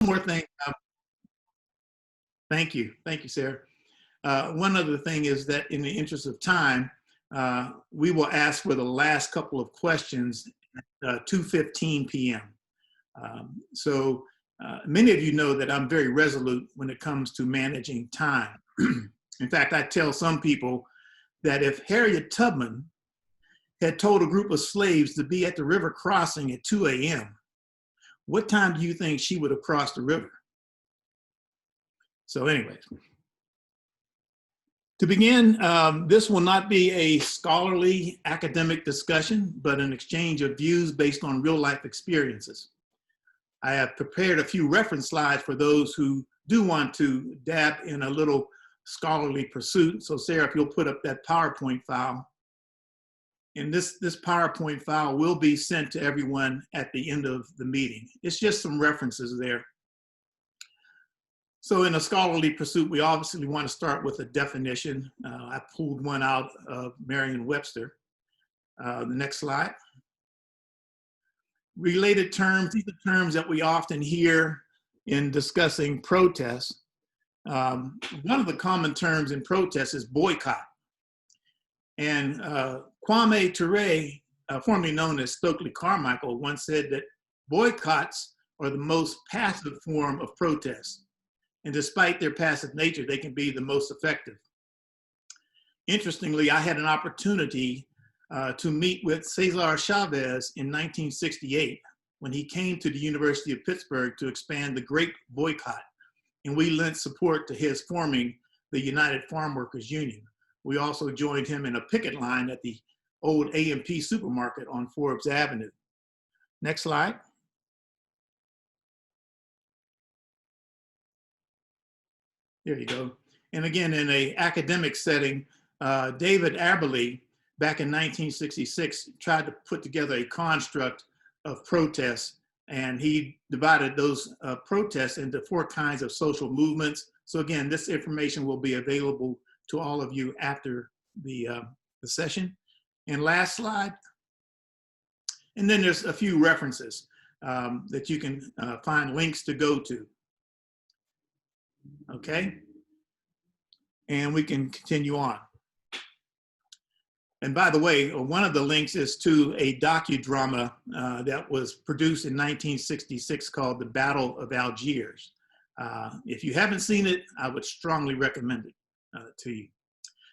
more thing. Thank you. Thank you, Sarah. One other thing is that in the interest of time, we will ask for the last couple of questions at 2:15 p.m. So many of you know that I'm very resolute when it comes to managing time. In fact, I tell some people that if Harriet Tubman had told a group of slaves to be at the river crossing at 2 a.m., what time do you think she would have crossed the river? So anyways, to begin, this will not be a scholarly academic discussion, but an exchange of views based on real life experiences. I have prepared a few reference slides for those who do want to dab in a little scholarly pursuit. So Sarah, if you'll put up that PowerPoint file. And this PowerPoint file will be sent to everyone at the end of the meeting. It's just some references there. So in a scholarly pursuit, we obviously want to start with a definition. I pulled one out of Merriam-Webster. The next slide. Related terms, these are terms that we often hear in discussing protests. One of the common terms in protest is boycott. And Kwame Ture, formerly known as Stokely Carmichael, once said that boycotts are the most passive form of protest. And despite their passive nature, they can be the most effective. Interestingly, I had an opportunity to meet with Cesar Chavez in 1968 when he came to the University of Pittsburgh to expand the Great Boycott. And we lent support to his forming the United Farm Workers Union. We also joined him in a picket line at the old A&P supermarket on Forbes Avenue. Next slide. There you go. And again, in an academic setting, David Aberle, back in 1966, tried to put together a construct of protests, and he divided those protests into 4 kinds of social movements. So again, this information will be available to all of you after the session. And last slide. And then there's a few references that you can find links to go to. Okay? And we can continue on. And by the way, one of the links is to a docudrama that was produced in 1966 called The Battle of Algiers. If you haven't seen it, I would strongly recommend it to you.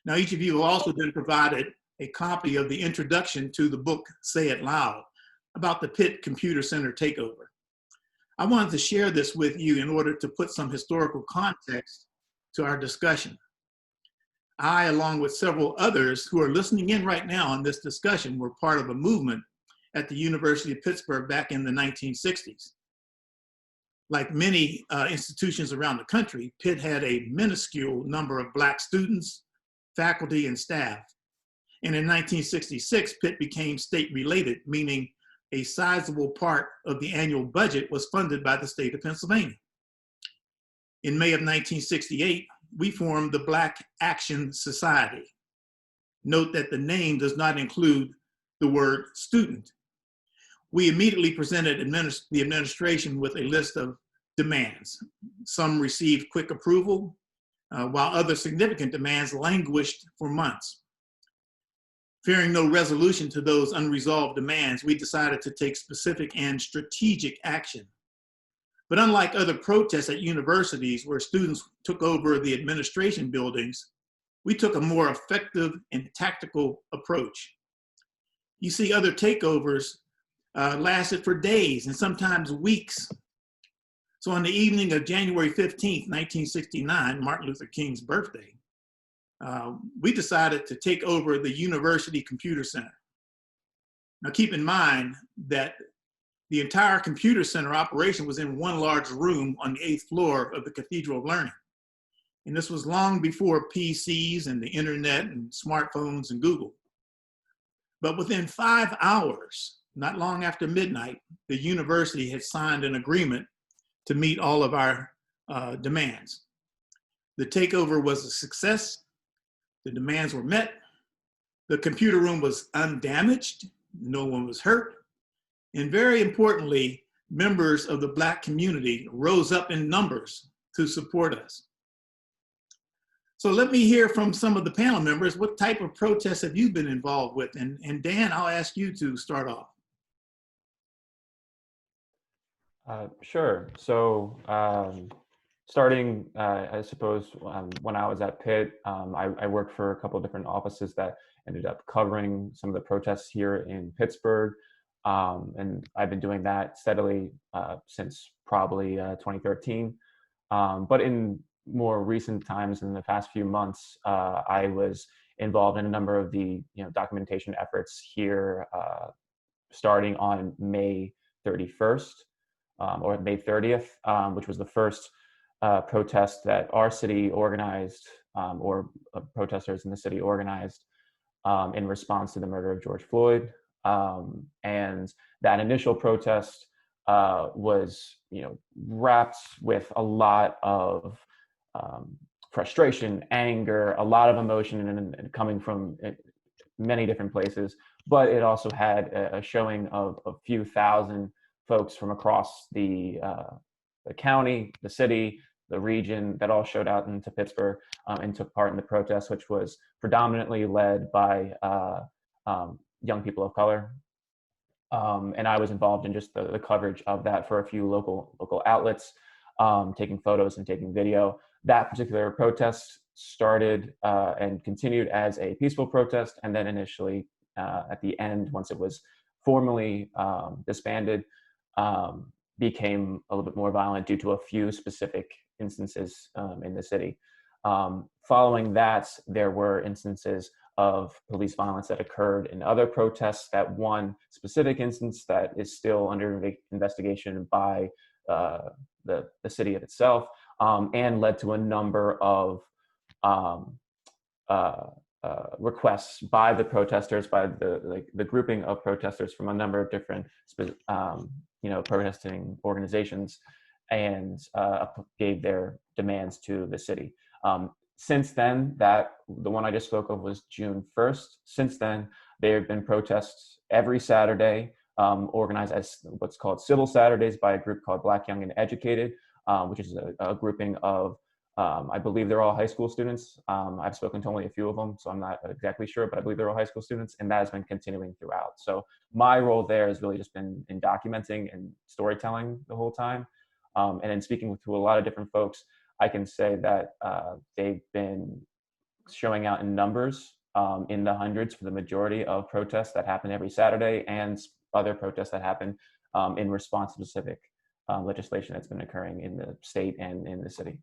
Now, each of you have also been provided a copy of the introduction to the book, Say It Loud, about the Pitt Computer Center takeover. I wanted to share this with you in order to put some historical context to our discussion. I, along with several others who are listening in right now on this discussion, were part of a movement at the University of Pittsburgh back in the 1960s. Like many institutions around the country, Pitt had a minuscule number of Black students, faculty, and staff. And in 1966, Pitt became state-related, meaning a sizable part of the annual budget was funded by the state of Pennsylvania. In May of 1968, we formed the Black Action Society. Note that the name does not include the word student. We immediately presented the administration with a list of demands. Some received quick approval, while other significant demands languished for months. Fearing no resolution to those unresolved demands, we decided to take specific and strategic action. But unlike other protests at universities where students took over the administration buildings, we took a more effective and tactical approach. You see, other takeovers lasted for days and sometimes weeks. So on the evening of January 15th, 1969, Martin Luther King's birthday, we decided to take over the University Computer Center. Now keep in mind that the entire computer center operation was in one large room on the 8th floor of the Cathedral of Learning. And this was long before PCs and the internet and smartphones and Google. But within 5 hours, not long after midnight, the university had signed an agreement to meet all of our demands. The takeover was a success. The demands were met. The computer room was undamaged. No one was hurt. And very importantly, members of the Black community rose up in numbers to support us. So let me hear from some of the panel members. What type of protests have you been involved with? And Dan, I'll ask you to start off. Sure. So starting, I suppose, when I was at Pitt, I worked for a couple of different offices that ended up covering some of the protests here in Pittsburgh. And I've been doing that steadily since probably 2013. But in more recent times, in the past few months, I was involved in a number of the documentation efforts here, starting on May 31st or May 30th, which was the first protest that our city organized, or protesters in the city organized in response to the murder of George Floyd. And that initial protest was, wrapped with a lot of frustration, anger, a lot of emotion, and coming from many different places. But it also had a showing of a few thousand folks from across the county, the city, the region, that all showed out into Pittsburgh and took part in the protest, which was predominantly led by young people of color. And I was involved in just the coverage of that for a few local outlets, taking photos and taking video. That particular protest started and continued as a peaceful protest, and then initially at the end, once it was formally disbanded, became a little bit more violent due to a few specific instances in the city. Following that, there were instances of police violence that occurred in other protests. That one specific instance that is still under investigation by the city itself, and led to a number of requests by the protesters, by the grouping of protesters from a number of different protesting organizations, and gave their demands to the city. Since then, the one I just spoke of was June 1st. Since then, there have been protests every Saturday, organized as what's called Civil Saturdays by a group called Black, Young, and Educated, which is a grouping of, I believe they're all high school students. I've spoken to only a few of them, so I'm not exactly sure, but I believe they're all high school students, and that has been continuing throughout. So my role there has really just been in documenting and storytelling the whole time. And in speaking to a lot of different folks, I can say that they've been showing out in numbers, in the hundreds for the majority of protests that happen every Saturday, and other protests that happen in response to specific legislation that's been occurring in the state and in the city.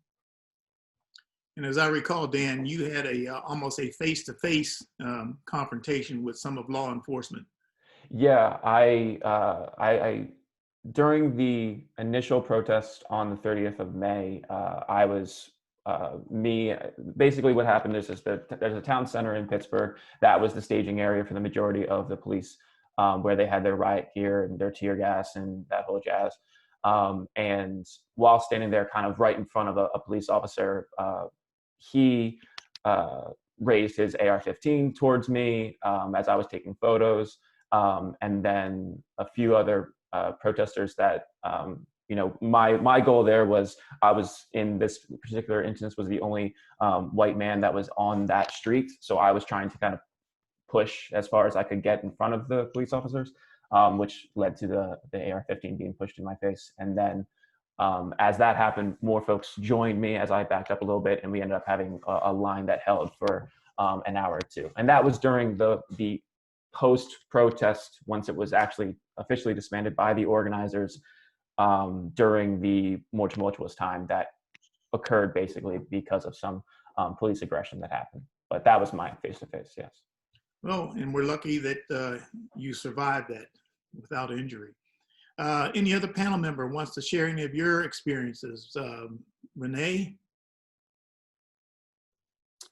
And as I recall, Dan, you had almost a face-to-face confrontation with some of law enforcement. Yeah, I during the initial protest on the 30th of May, I was basically what happened is there's a town center in Pittsburgh that was the staging area for the majority of the police, where they had their riot gear and their tear gas and that whole jazz. And while standing there kind of right in front of a police officer, he raised his AR-15 towards me as I was taking photos. And then a few other protesters that, my goal there was, I was in this particular instance was the only white man that was on that street. So I was trying to kind of push as far as I could get in front of the police officers, which led to the AR-15 being pushed in my face. And then as that happened, more folks joined me as I backed up a little bit, and we ended up having a line that held for an hour or two. And that was during the post-protest, once it was actually officially disbanded by the organizers, during the more tumultuous time that occurred basically because of some police aggression that happened. But that was mine face-to-face, yes. Well, and we're lucky that you survived that without injury. Any other panel member wants to share any of your experiences? Renee?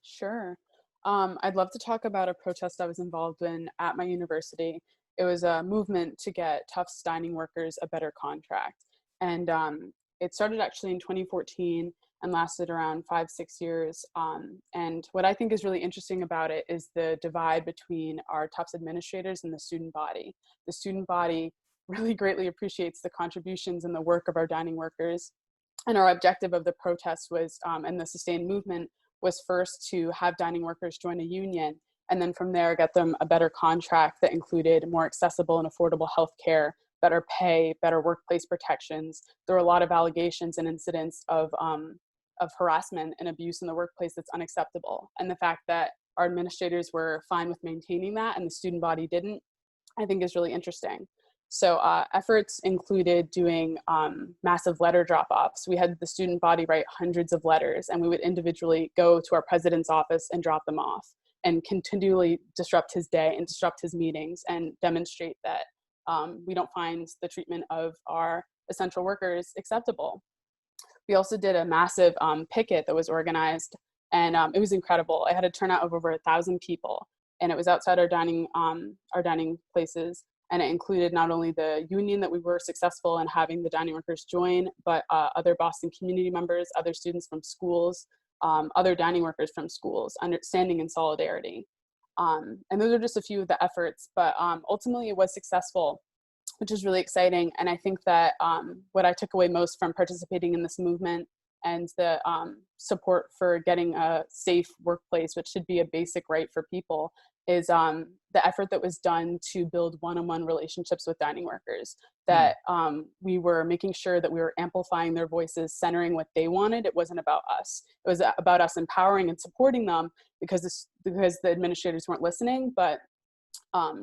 Sure. I'd love to talk about a protest I was involved in at my university. It was a movement to get Tufts dining workers a better contract. And it started actually in 2014 and lasted around 5-6 years. And what I think is really interesting about it is the divide between our Tufts administrators and the student body. The student body really greatly appreciates the contributions and the work of our dining workers. And our objective of the protest was, and the sustained movement was, first to have dining workers join a union, and then from there get them a better contract that included more accessible and affordable health care, better pay, better workplace protections. There were a lot of allegations and incidents of harassment and abuse in the workplace that's unacceptable. And the fact that our administrators were fine with maintaining that and the student body didn't, I think is really interesting. So efforts included doing massive letter drop-offs. We had the student body write hundreds of letters, and we would individually go to our president's office and drop them off, and continually disrupt his day and disrupt his meetings, and demonstrate that we don't find the treatment of our essential workers acceptable. We also did a massive picket that was organized, and it was incredible. I had a turnout of over 1,000 people, and it was outside our dining places. And it included not only the union that we were successful in having the dining workers join, but other Boston community members, other students from schools, other dining workers from schools, standing in solidarity. And those are just a few of the efforts, but ultimately it was successful, which is really exciting. And I think that what I took away most from participating in this movement and the support for getting a safe workplace, which should be a basic right for people, is the effort that was done to build one-on-one relationships with dining workers, that we were making sure that we were amplifying their voices, centering what they wanted. It wasn't about us. It was about us empowering and supporting them, because the administrators weren't listening, but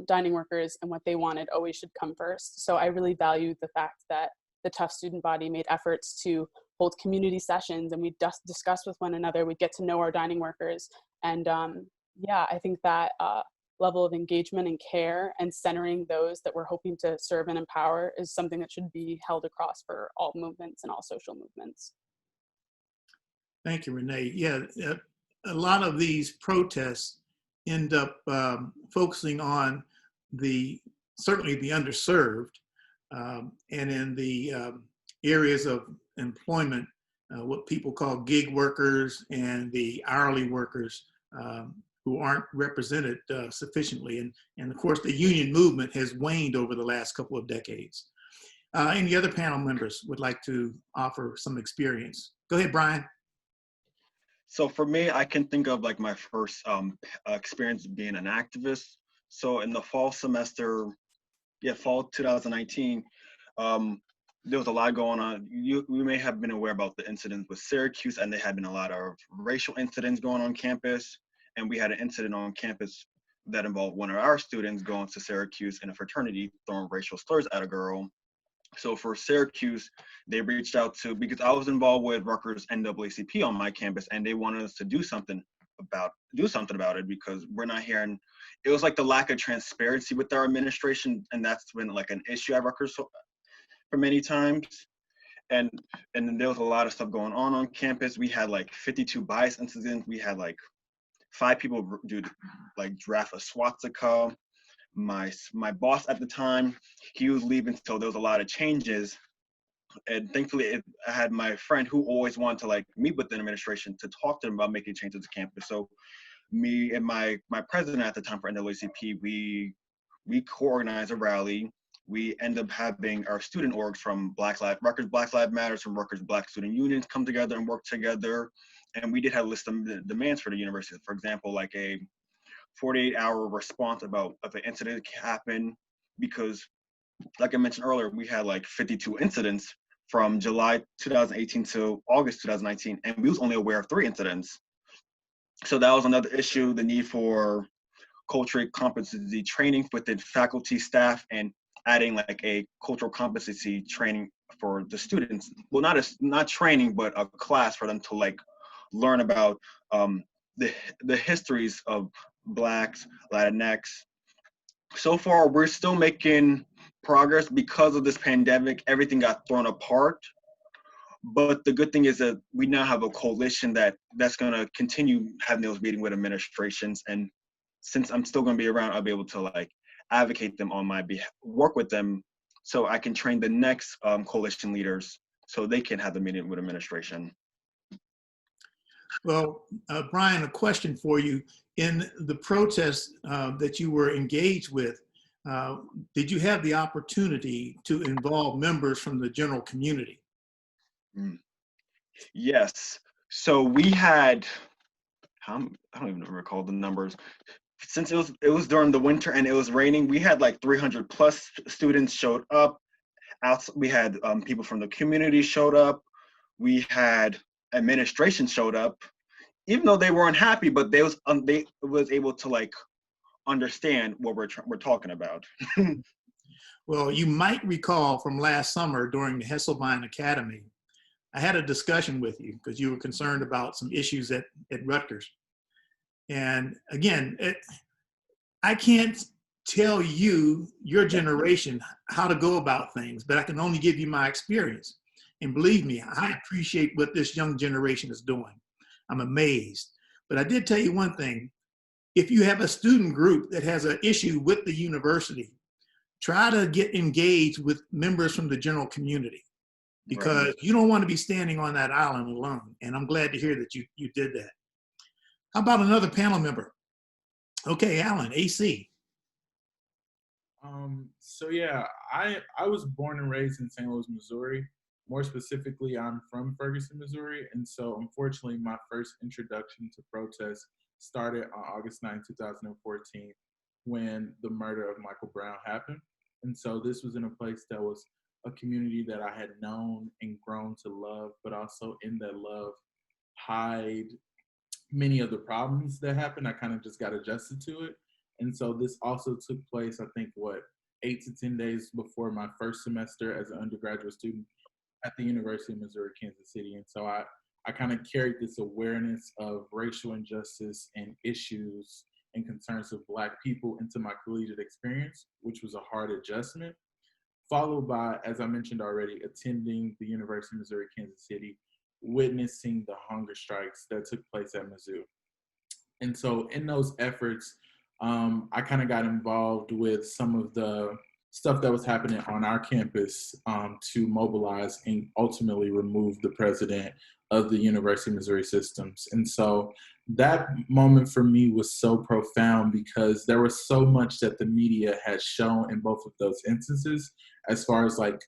dining workers and what they wanted always should come first. So I really value the fact that the Tough student body made efforts to hold community sessions, and we discuss with one another. We get to know our dining workers, and yeah, I think that level of engagement and care and centering those that we're hoping to serve and empower is something that should be held across for all movements and all social movements. Thank you, Renee. Yeah, a lot of these protests end up focusing on certainly the underserved, and in the areas of employment, what people call gig workers and the hourly workers, who aren't represented sufficiently. And of course, the union movement has waned over the last couple of decades. Any other panel members would like to offer some experience? Go ahead, Brian. So for me, I can think of like my first experience being an activist. So in the fall semester, fall 2019, there was a lot going on. You may have been aware about the incidents with Syracuse, and there had been a lot of racial incidents going on campus. And we had an incident on campus that involved one of our students going to Syracuse in a fraternity, throwing racial slurs at a girl. So for Syracuse, they reached out because I was involved with Rutgers NAACP on my campus, and they wanted us to do something about it, because we're not hearing. It was like the lack of transparency with our administration, and that's been like an issue at Rutgers for many times. And then there was a lot of stuff going on campus. We had like 52 bias incidents. We had like 5 people draft a swastika. My boss at the time, he was leaving, so there was a lot of changes. And thankfully, I had my friend who always wanted to like meet with the administration to talk to them about making changes to campus. So me and my president at the time for NAACP, we co-organized a rally. We end up having our student orgs from Rutgers Black Lives Matters, from Rutgers Black Student Unions come together and work together. And we did have a list of demands for the university. For example, like a 48-hour response about if an incident happened, because like I mentioned earlier, we had like 52 incidents from July 2018 to August 2019, and we was only aware of 3 incidents. So that was another issue, the need for cultural competency training within faculty, staff, and adding like a cultural competency training for the students. Well, not training, but a class for them to like learn about the histories of Blacks, Latinx. So far, we're still making progress. Because of this pandemic, everything got thrown apart. But the good thing is that we now have a coalition that's going to continue having those meetings with administrations. And since I'm still going to be around, I'll be able to like advocate them on my behalf, work with them, so I can train the next coalition leaders so they can have the meeting with administration. Well, Brian, a question for you. In the protests that you were engaged with, did you have the opportunity to involve members from the general community? Mm. Yes. So we had, I don't even recall the numbers. Since it was during the winter and it was raining, we had like 300 plus students showed up. We had people from the community showed up. We had administration showed up, even though they weren't happy, but they was able to like understand what we're talking about. Well, you might recall from last summer during the Hesselbein Academy, I had a discussion with you because you were concerned about some issues at Rutgers. And again, I can't tell you, your generation, how to go about things, but I can only give you my experience. And believe me, I appreciate what this young generation is doing. I'm amazed. But I did tell you one thing. If you have a student group that has an issue with the university, try to get engaged with members from the general community, because Right. you don't want to be standing on that island alone. And I'm glad to hear that you did that. How about another panel member? Okay, Alan, AC. So yeah, I was born and raised in St. Louis, Missouri. More specifically, I'm from Ferguson, Missouri. And so unfortunately, my first introduction to protest started on August 9, 2014, when the murder of Michael Brown happened. And so this was in a place that was a community that I had known and grown to love, but also in that love hide many of the problems that happened. I kind of just got adjusted to it. And so this also took place, I think, 8 to 10 days before my first semester as an undergraduate student at the University of Missouri, Kansas City. And so I kind of carried this awareness of racial injustice and issues and concerns of Black people into my collegiate experience, which was a hard adjustment, followed by, as I mentioned already, attending the University of Missouri, Kansas City, witnessing the hunger strikes that took place at Mizzou. And so in those efforts, I kind of got involved with some of the stuff that was happening on our campus to mobilize and ultimately remove the president of the University of Missouri systems. And so that moment for me was so profound because there was so much that the media had shown in both of those instances as far as like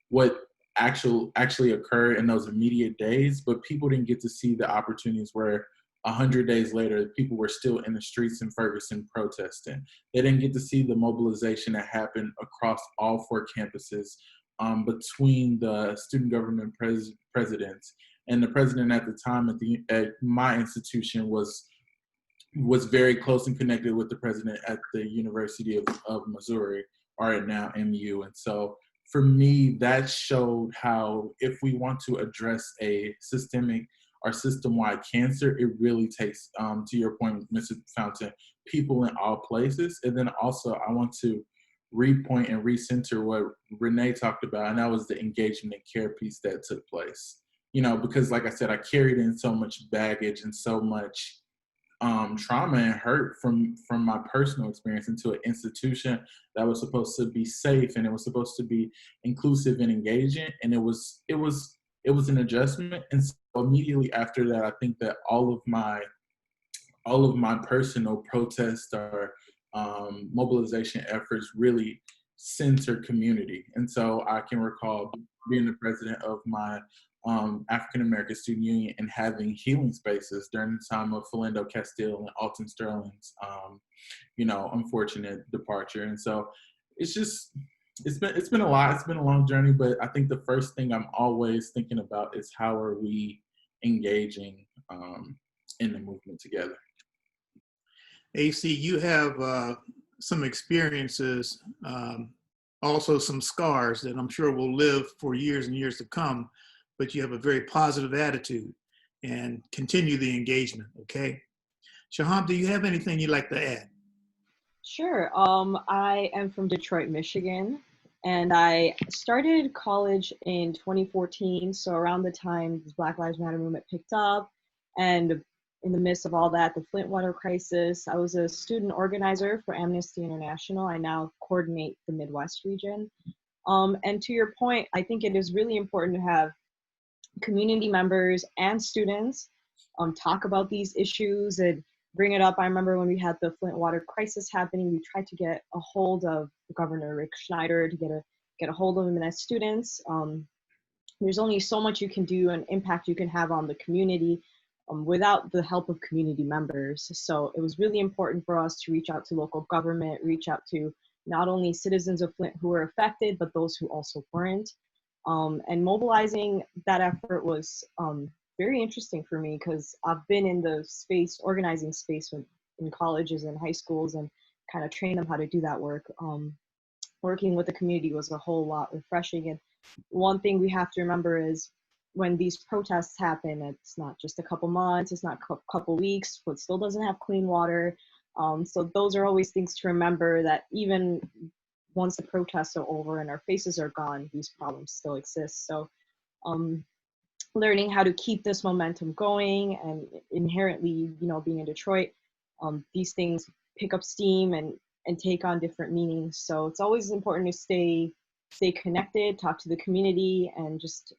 what actually occurred in those immediate days, but people didn't get to see the opportunities where 100 days later, people were still in the streets in Ferguson protesting. They didn't get to see the mobilization that happened across all 4 campuses between the student government presidents. And the president at the time at my institution was very close and connected with the president at the University of Missouri, or now MU. And so for me, that showed how if we want to address a systemic or system-wide cancer, it really takes, to your point, Mr. Fountain, people in all places. And then also I want to repoint and recenter what Renee talked about, and that was the engagement and care piece that took place. You know, because like I said, I carried in so much baggage and so much trauma and hurt from my personal experience into an institution that was supposed to be safe and it was supposed to be inclusive and engaging, and it was an adjustment. And so immediately after that, I think that all of my personal protest or mobilization efforts really center community. And so I can recall being the president of my African American Student Union and having healing spaces during the time of Philando Castile and Alton Sterling's, unfortunate departure. And so it's been a lot. It's been a long journey, but I think the first thing I'm always thinking about is how are we engaging in the movement together. AC, you have some experiences, also some scars that I'm sure will live for years and years to come, but you have a very positive attitude and continue the engagement, okay? Shaham, do you have anything you'd like to add? Sure. I am from Detroit, Michigan, and I started college in 2014. So around the time the Black Lives Matter movement picked up, and in the midst of all that, the Flint water crisis, I was a student organizer for Amnesty International. I now coordinate the Midwest region. And to your point, I think it is really important to have community members and students talk about these issues and bring it up. I remember when we had the Flint water crisis happening, we tried to get a hold of Governor Rick Schneider to get a hold of him. And as students, there's only so much you can do and impact you can have on the community without the help of community members. So it was really important for us to reach out to local government, reach out to not only citizens of Flint who were affected, but those who also weren't. And mobilizing that effort was very interesting for me because I've been in the space, organizing space in colleges and high schools and kind of train them how to do that work. Working with the community was a whole lot refreshing. And one thing we have to remember is when these protests happen, it's not just a couple months, it's not a couple weeks, but still doesn't have clean water. So those are always things to remember, that even once the protests are over and our faces are gone, these problems still exist. So learning how to keep this momentum going, and inherently, being in Detroit, these things pick up steam and take on different meanings. So it's always important to stay connected, talk to the community, and just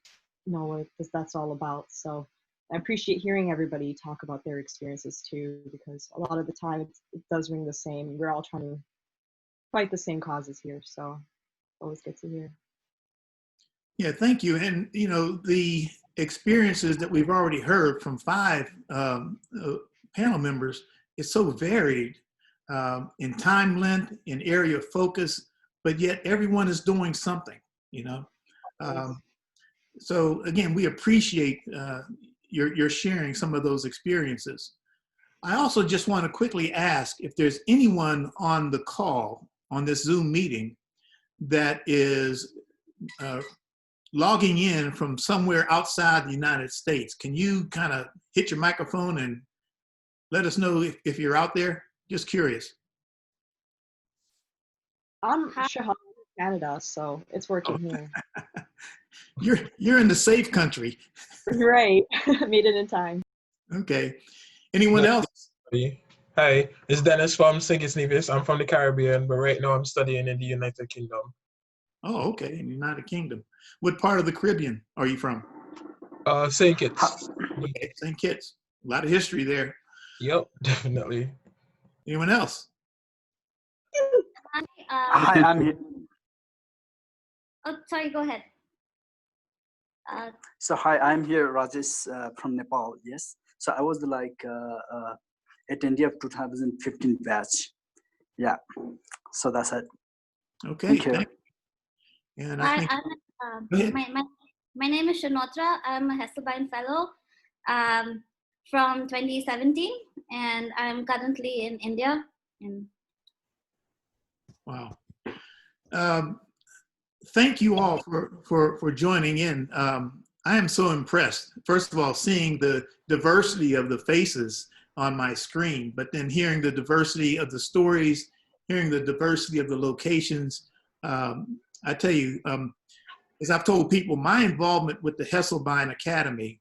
know what that's all about. So I appreciate hearing everybody talk about their experiences too, because a lot of the time it does ring the same. We're all trying to fight the same causes here. So always good to hear. Yeah, thank you. And, the experiences that we've already heard from 5 panel members is so varied in time length, in area of focus, but yet everyone is doing something, So again, we appreciate your sharing some of those experiences. I also just want to quickly ask if there's anyone on the call, on this Zoom meeting, that is logging in from somewhere outside the United States. Can you kind of hit your microphone and let us know if you're out there? Just curious. I'm Shahar, Canada, so it's working here. You're in the safe country. Right. Made it in time. Okay. Anyone else? Hi, it's Dennis from St. Nevis. I'm from the Caribbean, but right now I'm studying in the United Kingdom. Oh, okay. In the United Kingdom. What part of the Caribbean are you from? St. Kitts. Okay, St. Kitts. A lot of history there. Yep, definitely. Anyone else? Hi, I'm here. Oh, sorry, go ahead. So hi, I'm here, Rajesh from Nepal. Yes. So I was attendee of 2015 batch. Yeah. So that's it. Okay. Thank you. And I think my name is Shanotra. I'm a Hesselbein Fellow from 2017, and I'm currently in India. Wow. Thank you all for joining in. I am so impressed, first of all, seeing the diversity of the faces on my screen, but then hearing the diversity of the stories, hearing the diversity of the locations. I tell you, as I've told people, my involvement with the Hesselbein Academy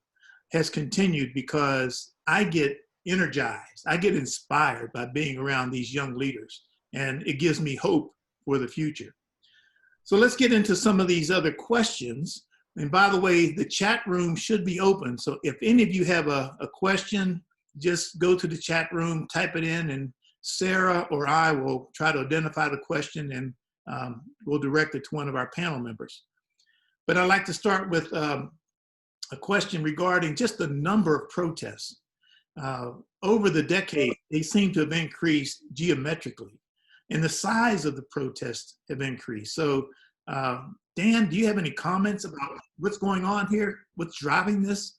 has continued because I get energized, I get inspired by being around these young leaders, and it gives me hope for the future. So let's get into some of these other questions. And by the way, the chat room should be open. So if any of you have a question, just go to the chat room, type it in, and Sarah or I will try to identify the question, and we'll direct it to one of our panel members. But I'd like to start with a question regarding just the number of protests. Over the decade, they seem to have increased geometrically, and the size of the protests have increased. So Dan, do you have any comments about what's going on here? What's driving this?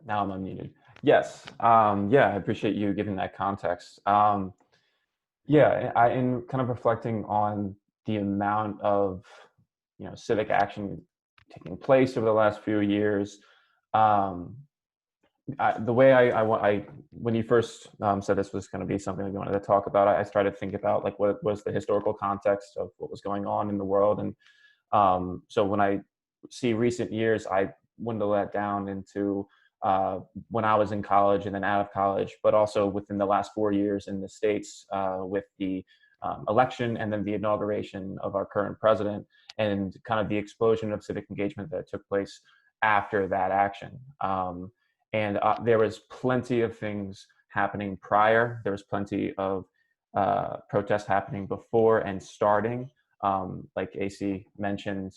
Now I'm unmuted. Yes. Yeah, I appreciate you giving that context. Yeah, in kind of reflecting on the amount of civic action taking place over the last few years, the way when you first said this was going to be something we wanted to talk about, I started thinking about like what was the historical context of what was going on in the world, and so when I see recent years, I dwindle that down into when I was in college and then out of college, but also within the last 4 years in the States with the election and then the inauguration of our current president, and kind of the explosion of civic engagement that took place after that action. And there was plenty of things happening prior. There was plenty of protests happening before and starting. Like AC mentioned,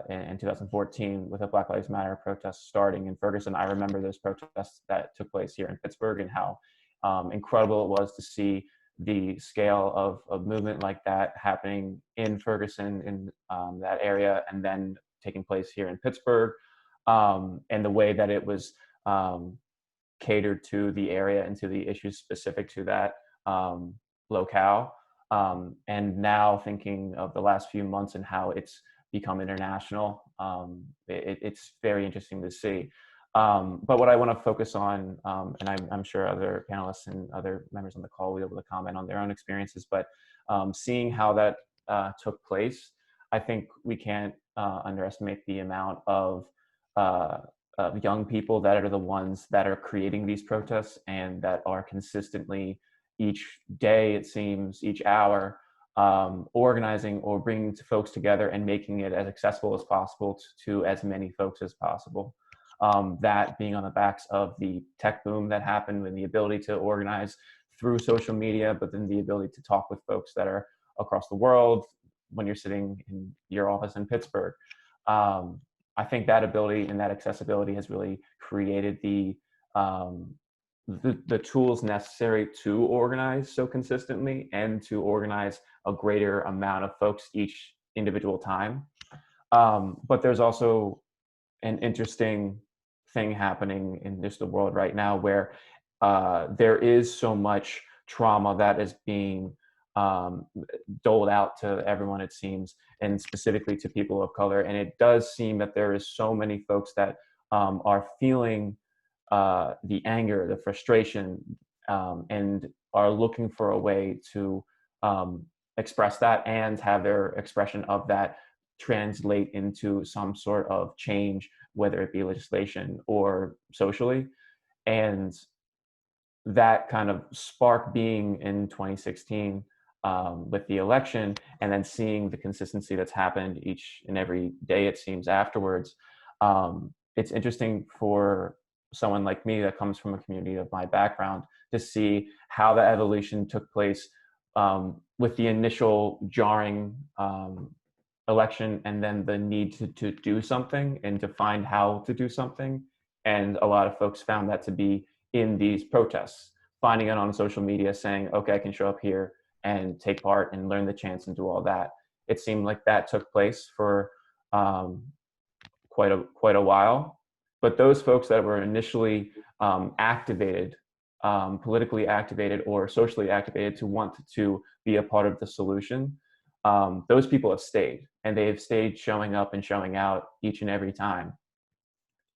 in 2014 with a Black Lives Matter protest starting in Ferguson. I remember those protests that took place here in Pittsburgh and how incredible it was to see the scale of movement like that happening in Ferguson, in that area, and then taking place here in Pittsburgh, and the way that it was catered to the area and to the issues specific to that locale. And now thinking of the last few months and how it's become international, it's very interesting to see. But what I want to focus on, and I'm sure other panelists and other members on the call will be able to comment on their own experiences, but seeing how that took place, I think we can't underestimate the amount of young people that are the ones that are creating these protests and that are consistently each day, it seems, each hour, organizing or bringing folks together and making it as accessible as possible to as many folks as possible. That being on the backs of the tech boom that happened and the ability to organize through social media, but then the ability to talk with folks that are across the world when you're sitting in your office in Pittsburgh. I think that ability and that accessibility has really created the tools necessary to organize so consistently and to organize a greater amount of folks each individual time. But there's also an interesting thing happening in just the world right now where there is so much trauma that is being doled out to everyone, it seems, and specifically to people of color. And it does seem that there is so many folks that are feeling the anger, the frustration, and are looking for a way to express that and have their expression of that translate into some sort of change, whether it be legislation or socially. And that kind of spark being in 2016 with the election, and then seeing the consistency that's happened each and every day, it seems, afterwards. It's interesting for someone like me that comes from a community of my background to see how the evolution took place with the initial jarring election and then the need to do something and to find how to do something. And a lot of folks found that to be in these protests, finding it on social media, saying, okay, I can show up here and take part and learn the chants and do all that. It seemed like that took place for quite a while. But those folks that were initially activated, politically activated or socially activated to want to be a part of the solution, those people have stayed, and they've stayed showing up and showing out each and every time.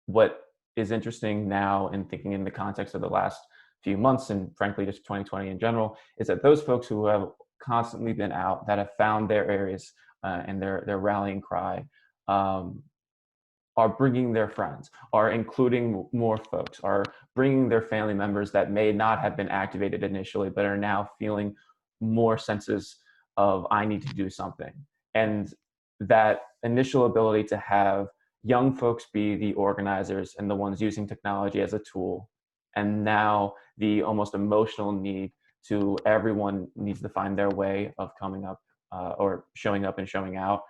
What is interesting now, in thinking in the context of the last few months and frankly just 2020 in general, is that those folks who have constantly been out, that have found their areas and their rallying cry, are bringing their friends, are including more folks, are bringing their family members that may not have been activated initially, but are now feeling more senses of, I need to do something. And that initial ability to have young folks be the organizers and the ones using technology as a tool, and now the almost emotional need to everyone needs to find their way of coming up or showing up and showing out.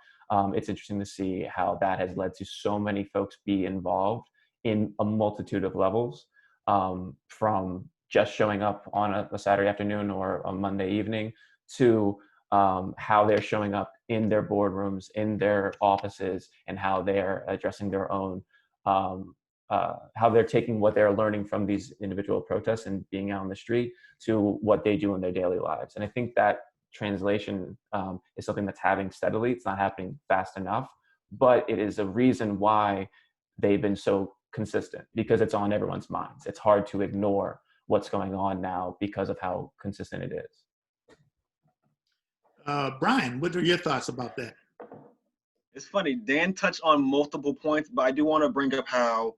It's interesting to see how that has led to so many folks be involved in a multitude of levels, from just showing up on a Saturday afternoon or a Monday evening to how they're showing up in their boardrooms, in their offices, and how they're addressing their own, how they're taking what they're learning from these individual protests and being out on the street to what they do in their daily lives. And I think that translation is something that's happening steadily. It's not happening fast enough, but it is a reason why they've been so consistent, because it's on everyone's minds. It's hard to ignore what's going on now because of how consistent it is. Brian, what are your thoughts about that? It's funny, Dan touched on multiple points, but I do want to bring up how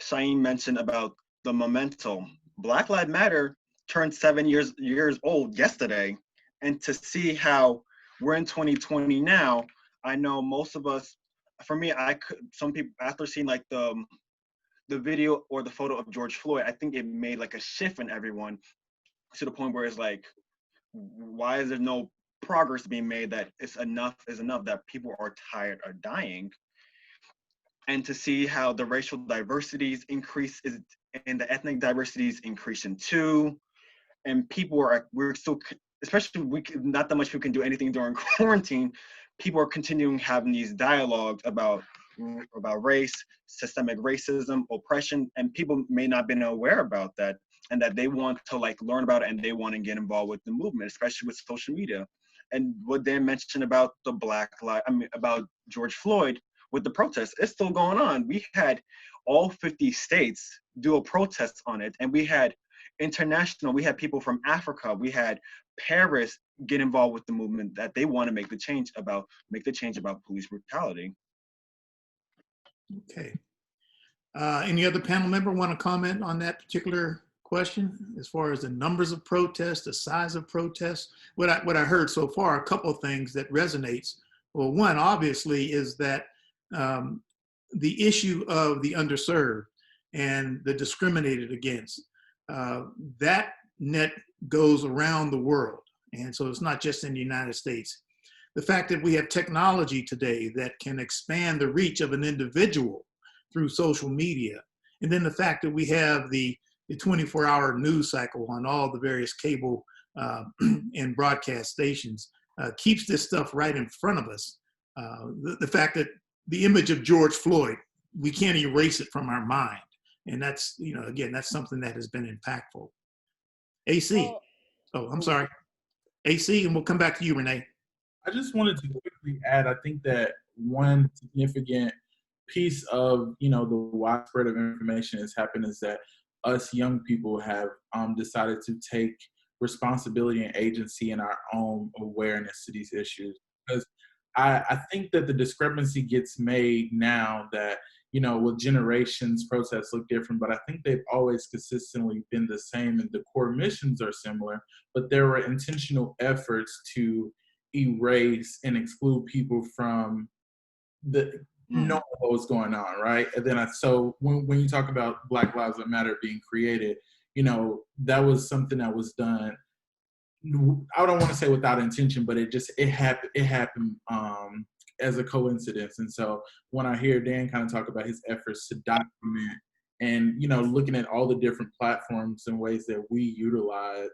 Shaeen mentioned about the momentum. Black Lives Matter turned 7 years old yesterday, and to see how we're in 2020 now, I know most of us, for me, some people, after seeing like the the video or the photo of George Floyd, I think it made like a shift in everyone to the point where it's like, why is there no progress being made that it's enough is enough, that people are tired of dying? And to see how the racial diversities increase is, and the ethnic diversities increasing too. And we're still, especially not that much people can do anything during quarantine. People are continuing having these dialogues about race, systemic racism, oppression, and people may not be aware about that, and that they want to like learn about it and they want to get involved with the movement, especially with social media. And what Dan mentioned about about George Floyd with the protests, it's still going on. We had all 50 states do a protest on it, and we had people from Africa, we had Paris get involved with the movement that they want to make the change about police brutality. Okay. Any other panel member want to comment on that particular question as far as the numbers of protests, the size of protests? What I heard so far, a couple of things that resonates. Well, one obviously is that the issue of the underserved and the discriminated against, that net goes around the world. And so it's not just in the United States. The fact that we have technology today that can expand the reach of an individual through social media. And then the fact that we have the 24-hour news cycle on all the various cable and broadcast stations keeps this stuff right in front of us. The fact that the image of George Floyd, we can't erase it from our mind. And that's, again, that's something that has been impactful. AC. Oh, I'm sorry. AC, and we'll come back to you, Renee. I just wanted to quickly add, I think that one significant piece of, the widespread of information has happened is that us young people have decided to take responsibility and agency in our own awareness to these issues. Because I think that the discrepancy gets made now that, with generations, protests look different, but I think they've always consistently been the same and the core missions are similar, but there were intentional efforts to erase and exclude people from the knowing what was going on, right? And then so when you talk about Black Lives Matter being created, that was something that was done, I don't want to say without intention, but it happened as a coincidence. And so when I hear Dan kind of talk about his efforts to document and, looking at all the different platforms and ways that we utilize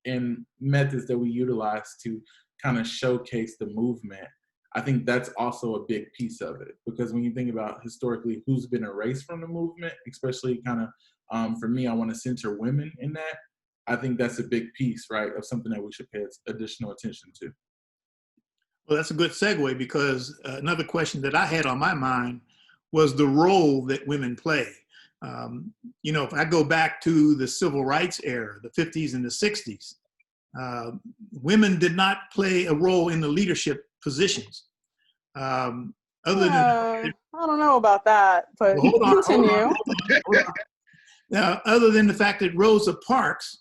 and methods that we utilize to kind of showcase the movement, I think that's also a big piece of it. Because when you think about historically who's been erased from the movement, especially kind of, for me, I want to center women in that. I think that's a big piece, right, of something that we should pay additional attention to. Well, that's a good segue, because another question that I had on my mind was the role that women play. If I go back to the civil rights era, the 50s and the 60s, women did not play a role in the leadership positions. I don't know about that, but well, continue. Hold on. Now, other than the fact that Rosa Parks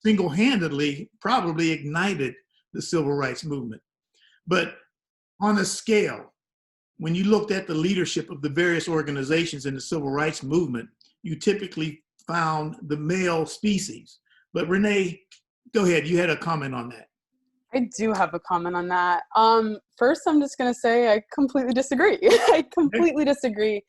single-handedly probably ignited the civil rights movement. But on a scale, when you looked at the leadership of the various organizations in the civil rights movement, you typically found the male species. But Renee, go ahead. You had a comment on that. I do have a comment on that. First, I'm just going to say I completely disagree. I completely disagree.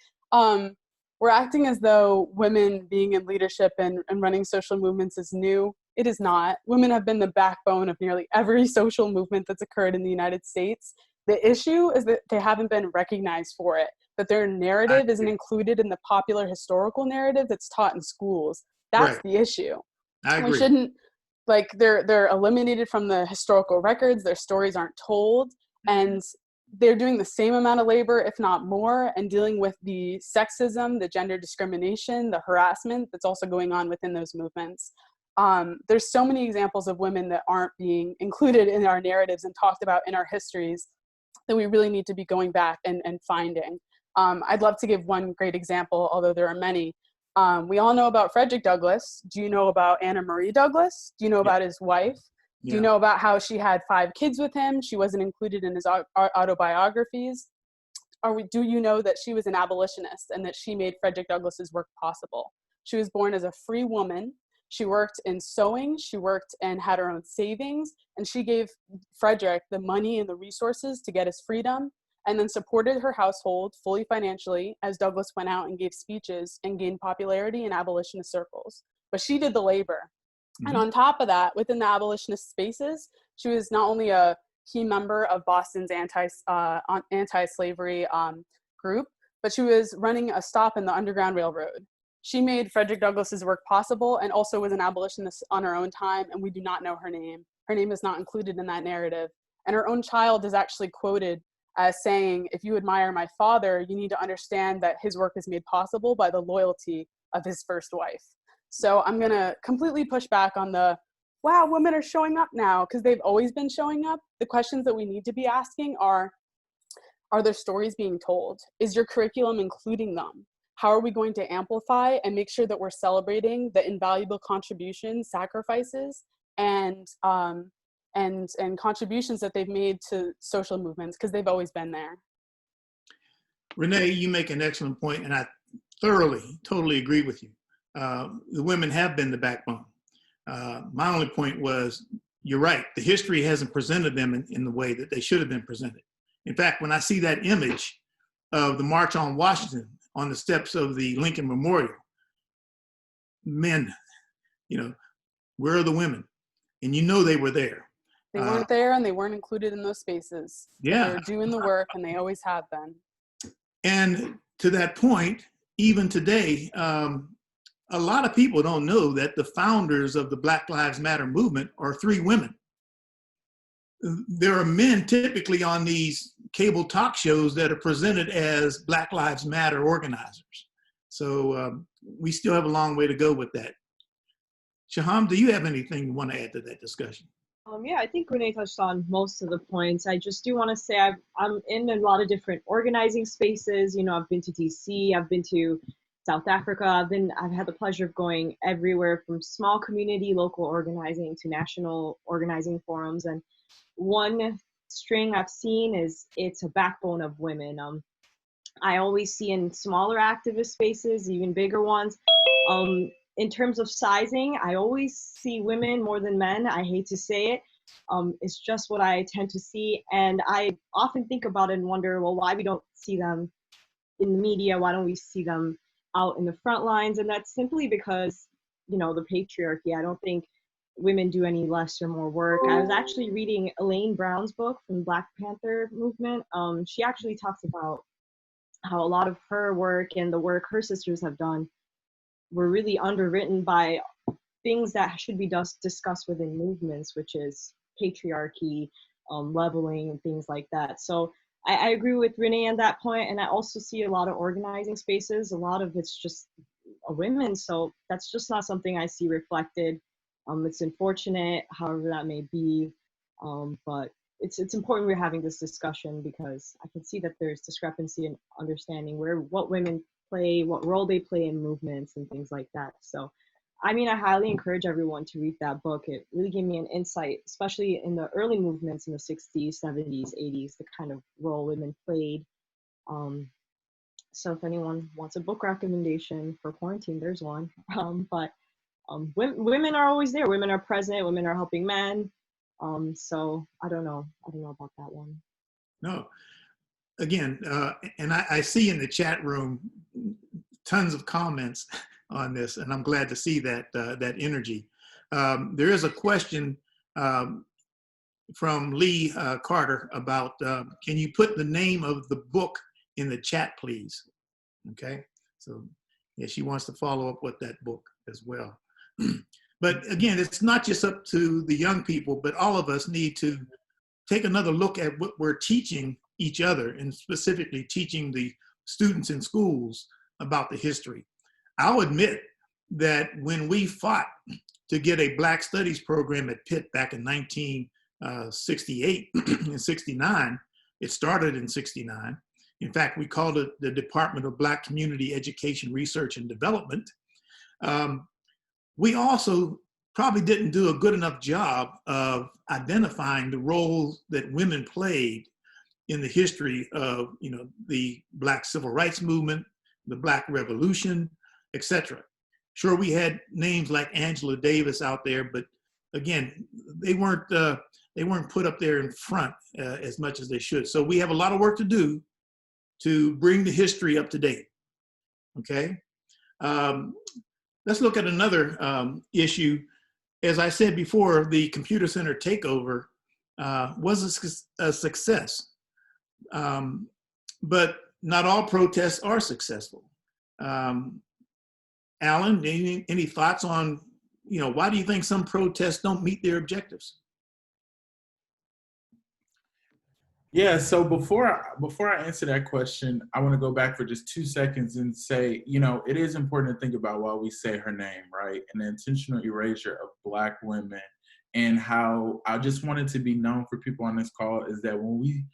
We're acting as though women being in leadership and running social movements is new. It is not. Women have been the backbone of nearly every social movement that's occurred in the United States. The issue is that they haven't been recognized for it, that their narrative isn't included in the popular historical narrative that's taught in schools. That's right. The issue. I agree. We shouldn't, they're eliminated from the historical records, their stories aren't told, and they're doing the same amount of labor, if not more, and dealing with the sexism, the gender discrimination, the harassment that's also going on within those movements. There's so many examples of women that aren't being included in our narratives and talked about in our histories that we really need to be going back and finding. I'd love to give one great example, although there are many. We all know about Frederick Douglass. Do you know about Anna Marie Douglass? Do you know about his wife? Do you know about how she had 5 kids with him? She wasn't included in his autobiographies. do you know that she was an abolitionist and that she made Frederick Douglass's work possible? She was born as a free woman. She worked in sewing, she worked and had her own savings, and she gave Frederick the money and the resources to get his freedom, and then supported her household fully financially as Douglass went out and gave speeches and gained popularity in abolitionist circles. But she did the labor. And on top of that, within the abolitionist spaces, she was not only a key member of Boston's anti-slavery group, but she was running a stop in the Underground Railroad. She made Frederick Douglass's work possible and also was an abolitionist on her own time, and we do not know her name. Her name is not included in that narrative. And her own child is actually quoted as saying, if you admire my father, you need to understand that his work is made possible by the loyalty of his first wife. So I'm gonna completely push back on the, wow, women are showing up now, because they've always been showing up. The questions that we need to be asking are their stories being told? Is your curriculum including them? How are we going to amplify and make sure that we're celebrating the invaluable contributions, sacrifices, and contributions that they've made to social movements, because they've always been there. Renee, you make an excellent point, and I totally agree with you. The women have been the backbone. My only point was, you're right, the history hasn't presented them in the way that they should have been presented. In fact, when I see that image of the March on Washington on the steps of the Lincoln Memorial, men, where are the women? And they were there. They weren't there, and they weren't included in those spaces. Yeah. They were doing the work, and they always have been. And to that point, even today, a lot of people don't know that the founders of the Black Lives Matter movement are 3 women. There are men typically on these cable talk shows that are presented as Black Lives Matter organizers. So we still have a long way to go with that. Shaham, do you have anything you want to add to that discussion? Yeah, I think Renee touched on most of the points. I just do want to say I'm in a lot of different organizing spaces. I've been to DC, I've been to South Africa. I've had the pleasure of going everywhere, from small community local organizing to national organizing forums. And one string I've seen is it's a backbone of women. I always see in smaller activist spaces, even bigger ones. In terms of sizing, I always see women more than men. I hate to say it. It's just what I tend to see. And I often think about it and wonder, well, why we don't see them in the media? Why don't we see them out in the front lines? And that's simply because, the patriarchy. I don't think women do any less or more work. I was actually reading Elaine Brown's book from Black Panther movement. She actually talks about how a lot of her work and the work her sisters have done were really underwritten by things that should be discussed within movements, which is patriarchy, leveling, and things like that. So I agree with Renee on that point, and I also see a lot of organizing spaces. A lot of it's just women, so that's just not something I see reflected. It's unfortunate, however that may be, but it's important we're having this discussion, because I can see that there's discrepancy in understanding what women play, what role they play in movements and things like that. So, I highly encourage everyone to read that book. It really gave me an insight, especially in the early movements in the 60s, 70s, 80s, the kind of role women played. So if anyone wants a book recommendation for quarantine, there's one. Women are always there. Women are present. Women are helping men. So I don't know about that one. No. Again, and I see in the chat room tons of comments on this, and I'm glad to see that energy. There is a question from Lee Carter about, can you put the name of the book in the chat, please? Okay, so yeah, she wants to follow up with that book as well. But again, it's not just up to the young people, but all of us need to take another look at what we're teaching each other, and specifically teaching the students in schools about the history. I'll admit that when we fought to get a Black Studies program at Pitt back in 1968 and 69, it started in 69. In fact, we called it the Department of Black Community Education, Research, and Development. We also probably didn't do a good enough job of identifying the roles that women played in the history of, the Black Civil Rights Movement, the Black Revolution, etc. Sure, we had names like Angela Davis out there, but again, they weren't put up there in front as much as they should. So we have a lot of work to do to bring the history up to date. Okay, let's look at another issue. As I said before, the computer center takeover was a success, but not all protests are successful. Alan, any thoughts on, why do you think some protests don't meet their objectives? Yeah, so before I answer that question, I want to go back for just 2 seconds and say, it is important to think about why we say her name, right? And the intentional erasure of Black women, and how I just wanted to be known for people on this call is that when we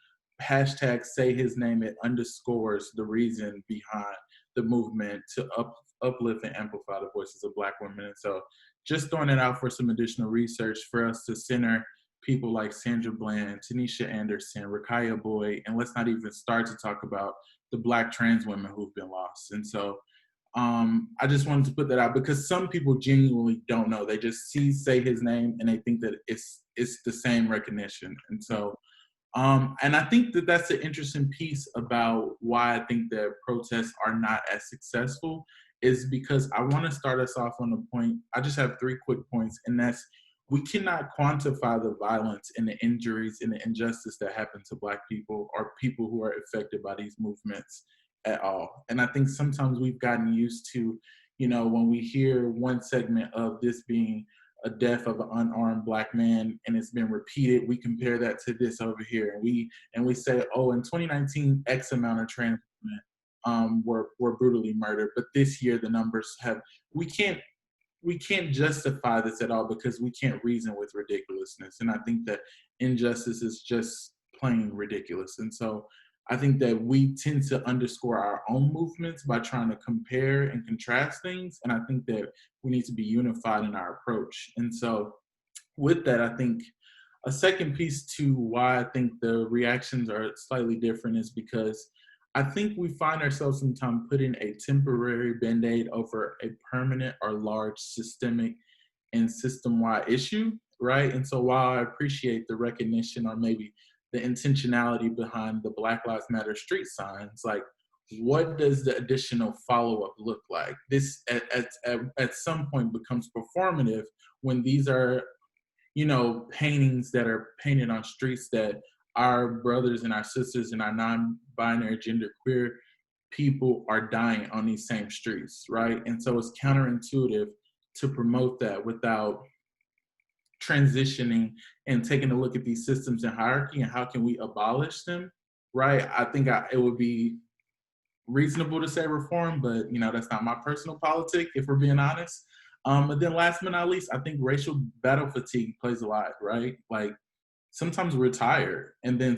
hashtag say his name, it underscores the reason behind the movement to uplift and amplify the voices of Black women. And so just throwing it out for some additional research for us to center people like Sandra Bland, Tanisha Anderson, Rakaya Boyd, and let's not even start to talk about the Black trans women who've been lost. And so I just wanted to put that out because some people genuinely don't know. They just say his name and they think that it's the same recognition. And so, and I think that that's an interesting piece about why I think that protests are not as successful, is because I want to start us off on a point. I just have 3 quick points, and that's, we cannot quantify the violence and the injuries and the injustice that happen to Black people or people who are affected by these movements at all. And I think sometimes we've gotten used to, when we hear one segment of this being a death of an unarmed Black man and it's been repeated, we compare that to this over here. And we say, oh, in 2019, X amount of trans women were brutally murdered. But this year the numbers we can't justify this at all because we can't reason with ridiculousness. And I think that injustice is just plain ridiculous. And so I think that we tend to underscore our own movements by trying to compare and contrast things. And I think that we need to be unified in our approach. And so with that, I think a second piece to why I think the reactions are slightly different is because I think we find ourselves sometimes putting a temporary Band-Aid over a permanent or large systemic and system-wide issue, right? And so while I appreciate the recognition or maybe the intentionality behind the Black Lives Matter street signs, like, what does the additional follow-up look like? This at some point becomes performative when these are, paintings that are painted on streets that our brothers and our sisters and our non-binary genderqueer people are dying on these same streets, right? And so it's counterintuitive to promote that without transitioning and taking a look at these systems and hierarchy and how can we abolish them, right? I think it would be reasonable to say reform, but that's not my personal politic, if we're being honest. But then last but not least, I think racial battle fatigue plays a lot, right? Like, sometimes we're tired, and then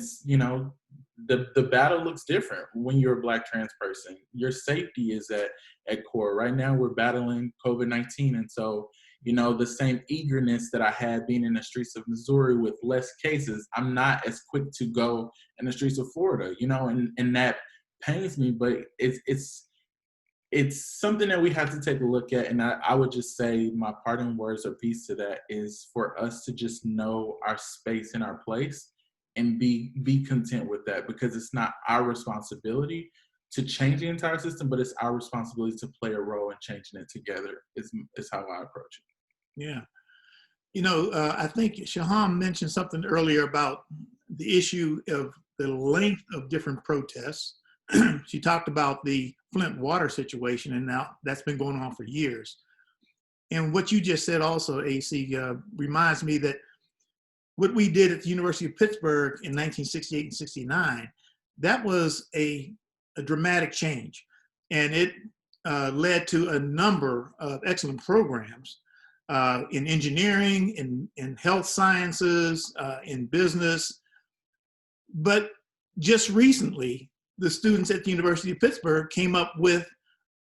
the battle looks different when you're a Black trans person. Your safety is at core. Right now we're battling COVID-19, and so the same eagerness that I had being in the streets of Missouri with less cases, I'm not as quick to go in the streets of Florida, and that pains me, but it's something that we have to take a look at. And I would just say my parting words or piece to that is for us to just know our space and our place and be content with that, because it's not our responsibility to change the entire system, but it's our responsibility to play a role in changing it together is how I approach it. Yeah. I think Shaham mentioned something earlier about the issue of the length of different protests. She talked about the Flint water situation, and now that's been going on for years. And what you just said also, AC, reminds me that what we did at the University of Pittsburgh in 1968 and 69, that was a dramatic change. And it led to a number of excellent programs in engineering, in health sciences, in business. But just recently, the students at the University of Pittsburgh came up with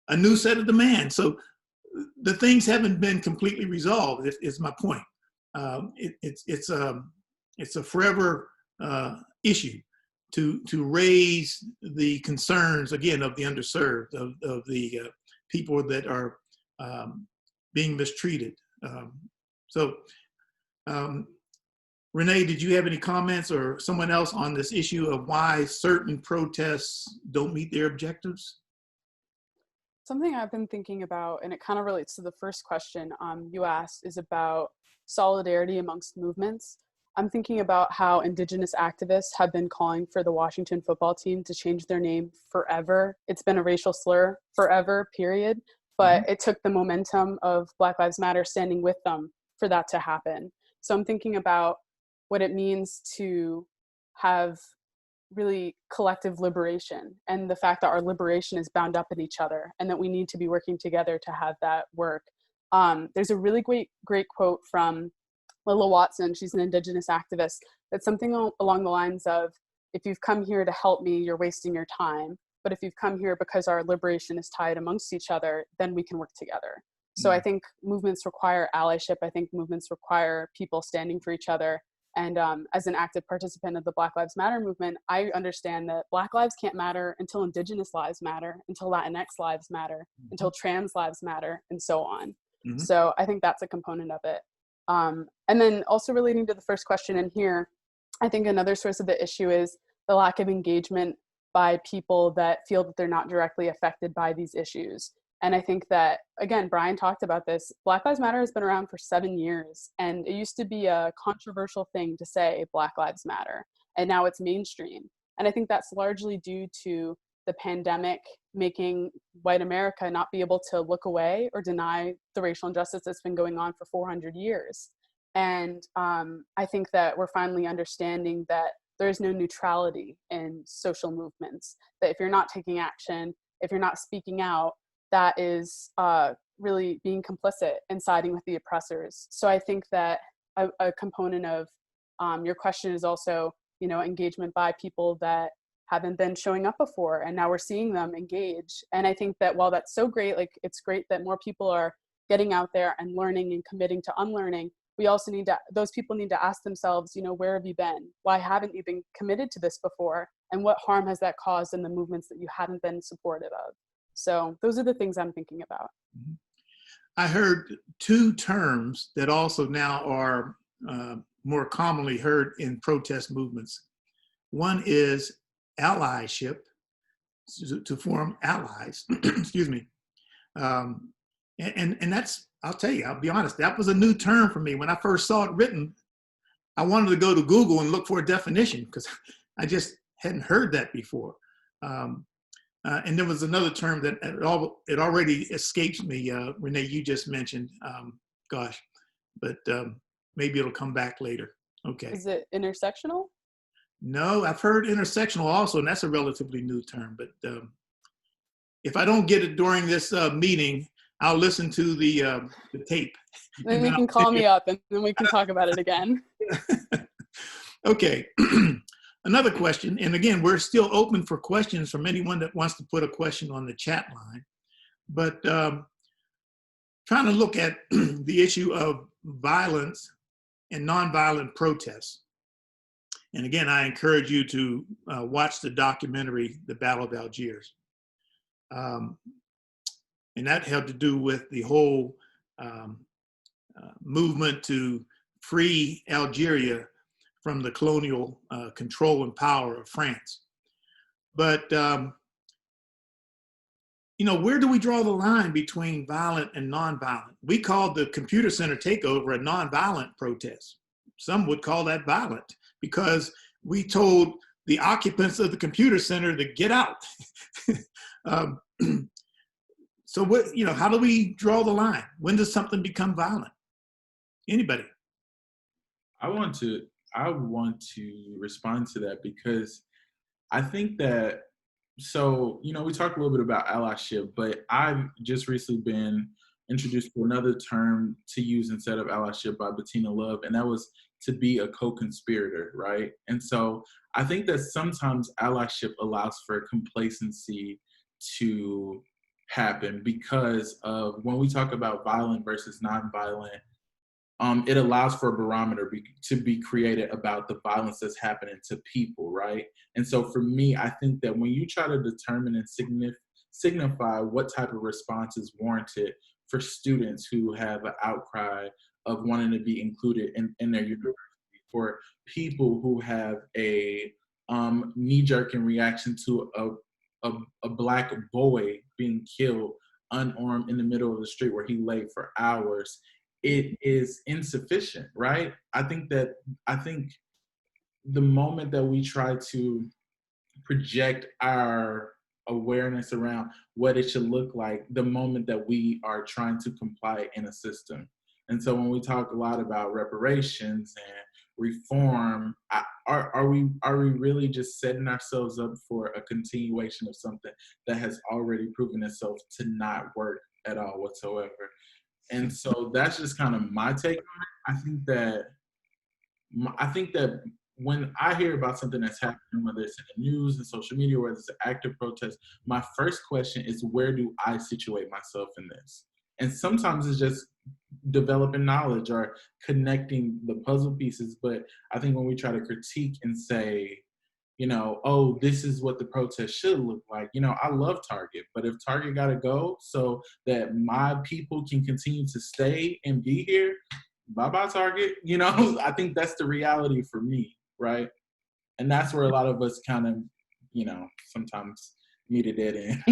a new set of demands. So the things haven't been completely resolved, is my point. It's a forever issue. to raise the concerns, again, of the underserved, of the people that are being mistreated. Renee, did you have any comments or someone else on this issue of why certain protests don't meet their objectives? Something I've been thinking about, and it kind of relates to the first question you asked, is about solidarity amongst movements. I'm thinking about how Indigenous activists have been calling for the Washington football team to change their name forever. It's been a racial slur forever, period. But it took the momentum of Black Lives Matter standing with them for that to happen. So I'm thinking about what it means to have really collective liberation, and the fact that our liberation is bound up in each other, and that we need to be working together to have that work. There's a really great quote from Lilla Watson. She's an Indigenous activist. That's something along the lines of, if you've come here to help me, you're wasting your time. But if you've come here because our liberation is tied amongst each other, then we can work together. So I think movements require allyship. I think movements require people standing for each other. And as an active participant of the Black Lives Matter movement, I understand that Black lives can't matter until Indigenous lives matter, until Latinx lives matter, until trans lives matter, and so on. So I think that's a component of it. And then also relating to the first question in here, I think another source of the issue is the lack of engagement by people that feel that they're not directly affected by these issues. And I think that, again, Brian talked about this, Black Lives Matter has been around for 7 years, and it used to be a controversial thing to say Black Lives Matter, and now it's mainstream. And I think that's largely due to the pandemic making white America not be able to look away or deny the racial injustice that's been going on for 400 years. And I think that we're finally understanding that there is no neutrality in social movements, that if you're not taking action, if you're not speaking out, that is really being complicit and siding with the oppressors. So I think that a component of your question is also, engagement by people that haven't been showing up before, and now we're seeing them engage. And I think that while that's so great, like, it's great that more people are getting out there and learning and committing to unlearning, we also those people need to ask themselves, where have you been? Why haven't you been committed to this before? And what harm has that caused in the movements that you haven't been supportive of? So those are the things I'm thinking about. I heard two terms that also now are more commonly heard in protest movements. One is allyship, to form allies, excuse me. And that's, I'll tell you, I'll be honest, that was a new term for me. When I first saw it written, I wanted to go to Google and look for a definition because I just hadn't heard that before. And there was another term that it already escapes me, Renee, you just mentioned, but maybe it'll come back later. Okay. Is it intersectional? No, I've heard intersectional also, and that's a relatively new term. But if I don't get it during this meeting, I'll listen to the tape. Then you can call me up and then we can talk about it again. Okay. Another question, and again, we're still open for questions from anyone that wants to put a question on the chat line. But trying to look at the issue of violence and nonviolent protests. And again, I encourage you to watch the documentary, The Battle of Algiers. And that had to do with the whole movement to free Algeria from the colonial control and power of France. But, where do we draw the line between violent and nonviolent? We called the computer center takeover a nonviolent protest. Some would call that violent because we told the occupants of the computer center to get out. So what, how do we draw the line? When does something become violent? Anybody? I want to respond to that because I think that, we talked a little bit about allyship, but I've just recently been introduced to another term to use instead of allyship by Bettina Love, and that was to be a co-conspirator, right? And so I think that sometimes allyship allows for complacency to happen because of when we talk about violent versus nonviolent, it allows for a barometer to be created about the violence that's happening to people, right? And so for me, I think that when you try to determine and signify what type of response is warranted for students who have an outcry of wanting to be included in their university, for people who have a knee-jerking reaction to a Black boy being killed unarmed in the middle of the street where he lay for hours, it is insufficient, right? I think the moment that we try to project our awareness around what it should look like, the moment that we are trying to comply in a system. And so when we talk a lot about reparations and reform, are we really just setting ourselves up for a continuation of something that has already proven itself to not work at all whatsoever? And so that's just kind of my take on it. I think that when I hear about something that's happening, whether it's in the news and social media, whether it's an active protest, my first question is, where do I situate myself in this? And sometimes it's just developing knowledge or connecting the puzzle pieces. But I think when we try to critique and say, oh, this is what the protest should look like. I love Target, but if Target got to go so that my people can continue to stay and be here, bye-bye Target. I think that's the reality for me, right? And that's where a lot of us kind of, sometimes meet a dead end.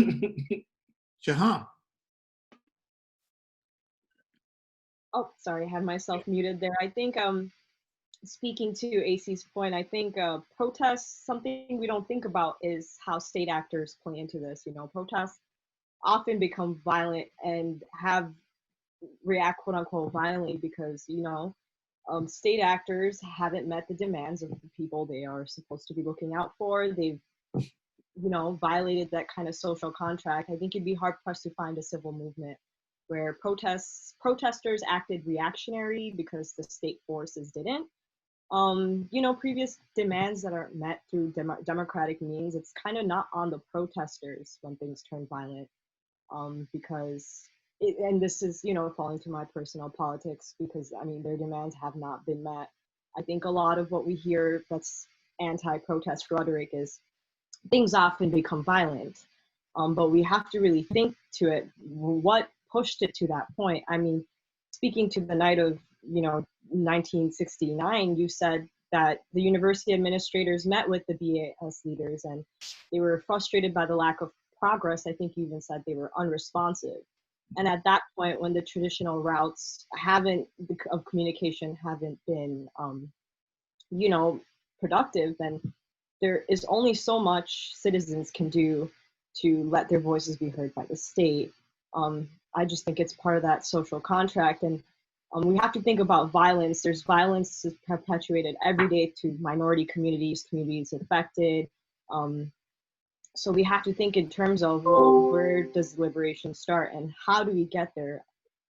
Shaham. Oh, sorry, I had myself muted there. I think speaking to AC's point, I think protests, something we don't think about is how state actors play into this. Protests often become violent and react quote unquote violently because, state actors haven't met the demands of the people they are supposed to be looking out for. They've, violated that kind of social contract. I think it'd be hard pressed to find a civil movement where protesters acted reactionary because the state forces didn't. Previous demands that are met through democratic means, it's kind of not on the protesters when things turn violent, because and this is, falling to my personal politics, because their demands have not been met. I think a lot of what we hear that's anti-protest rhetoric is things often become violent, but we have to really think to it, what pushed it to that point. Speaking to the night of 1969, you said that the university administrators met with the BAS leaders and they were frustrated by the lack of progress. I think you even said they were unresponsive. And at that point, when the traditional routes of communication haven't been, productive, then there is only so much citizens can do to let their voices be heard by the state. I just think it's part of that social contract. And we have to think about violence. There's violence perpetuated every day to minority communities affected. So we have to think in terms of, well, where does liberation start and how do we get there?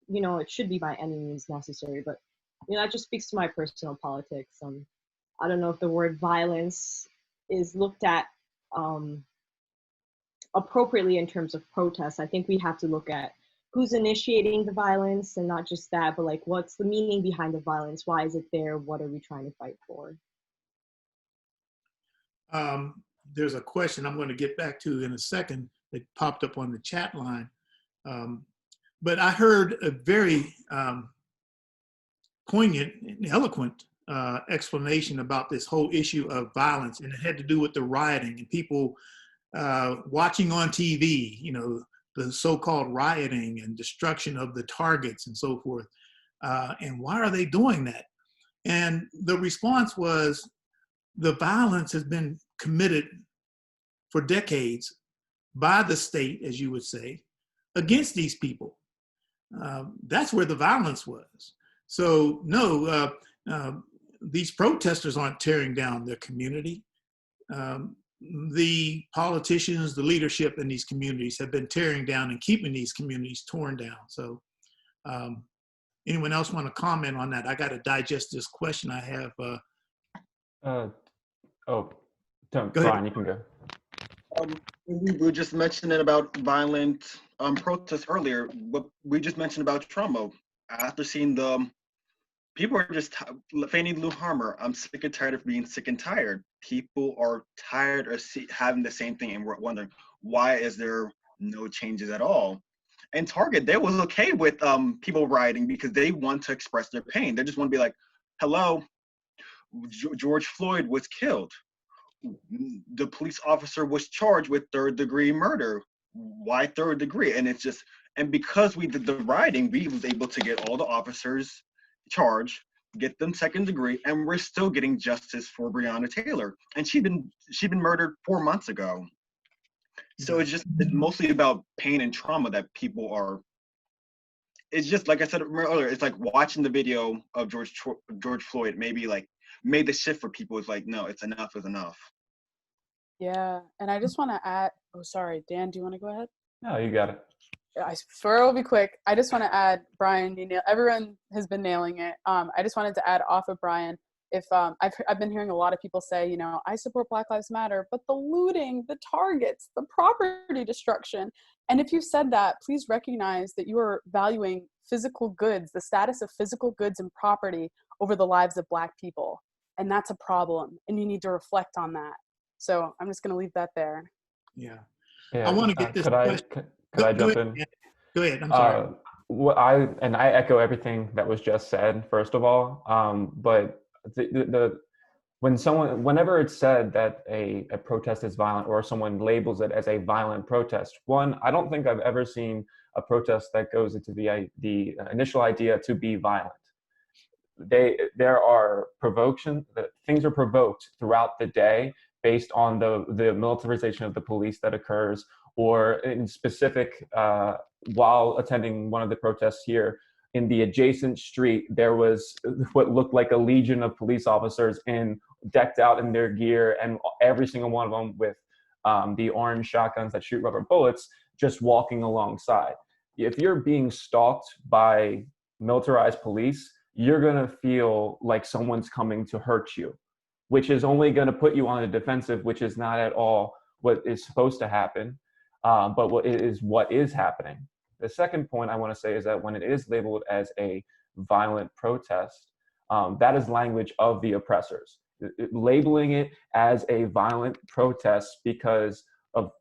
It should be by any means necessary, but that just speaks to my personal politics. I don't know if the word violence is looked at appropriately in terms of protests. I think we have to look at who's initiating the violence, and not just that, but like, what's the meaning behind the violence? Why is it there? What are we trying to fight for? There's a question I'm going to get back to in a second that popped up on the chat line. But I heard a very poignant and eloquent explanation about this whole issue of violence, and it had to do with the rioting and people watching on TV, the so-called rioting and destruction of the targets and so forth. And why are they doing that? And the response was, the violence has been committed for decades by the state, as you would say, against these people. That's where the violence was. So no, these protesters aren't tearing down their community. The politicians, the leadership in these communities have been tearing down and keeping these communities torn down. So anyone else want to comment on that? I got to digest this question I have. Brian, you can go. We were just mentioning about violent protests earlier. What we just mentioned about trauma. After seeing the people are just, Fannie Lou Harmer, I'm sick and tired of being sick and tired. People are tired of having the same thing, and we're wondering, why is there no changes at all? And Target, they was okay with people rioting because they want to express their pain. They just want to be like, hello, George Floyd was killed. The police officer was charged with third-degree murder. Why third degree? And it's just, and because we did the rioting, we was able to get all the officers charged, get them second degree, and we're still getting justice for Breonna Taylor. And she'd been murdered 4 months ago. So it's mostly about pain and trauma that people are. It's just like I said earlier. It's like watching the video of George Floyd. Maybe like made the shift for people. It's like, no, it's enough is enough. Yeah, and I just want to add. Oh, sorry, Dan. Do you want to go ahead? No, you got it. I swear it'll be quick. I just want to add, Brian. Everyone has been nailing it. I just wanted to add off of Brian. If I've been hearing a lot of people say, I support Black Lives Matter, but the looting, the targets, the property destruction. And if you said that, please recognize that you are valuing physical goods, the status of physical goods and property over the lives of Black people. And that's a problem. And you need to reflect on that. So I'm just going to leave that there. Yeah. Yeah, I want to get this could I jump in? Go ahead. I'm sorry. I echo everything that was just said, first of all. But whenever it's said that a protest is violent, or someone labels it as a violent protest, one, I don't think I've ever seen a protest that goes into the initial idea to be violent. There are things are provoked throughout the day based on the militarization of the police that occurs, or in specific, while attending one of the protests here, in the adjacent street, there was what looked like a legion of police officers decked out in their gear, and every single one of them with the orange shotguns that shoot rubber bullets, just walking alongside. If you're being stalked by militarized police, you're gonna feel like someone's coming to hurt you, which is only gonna put you on a defensive, which is not at all what is supposed to happen, but what is happening. The second point I want to say is that when it is labeled as a violent protest, that is language of the oppressors. Labeling it as a violent protest because of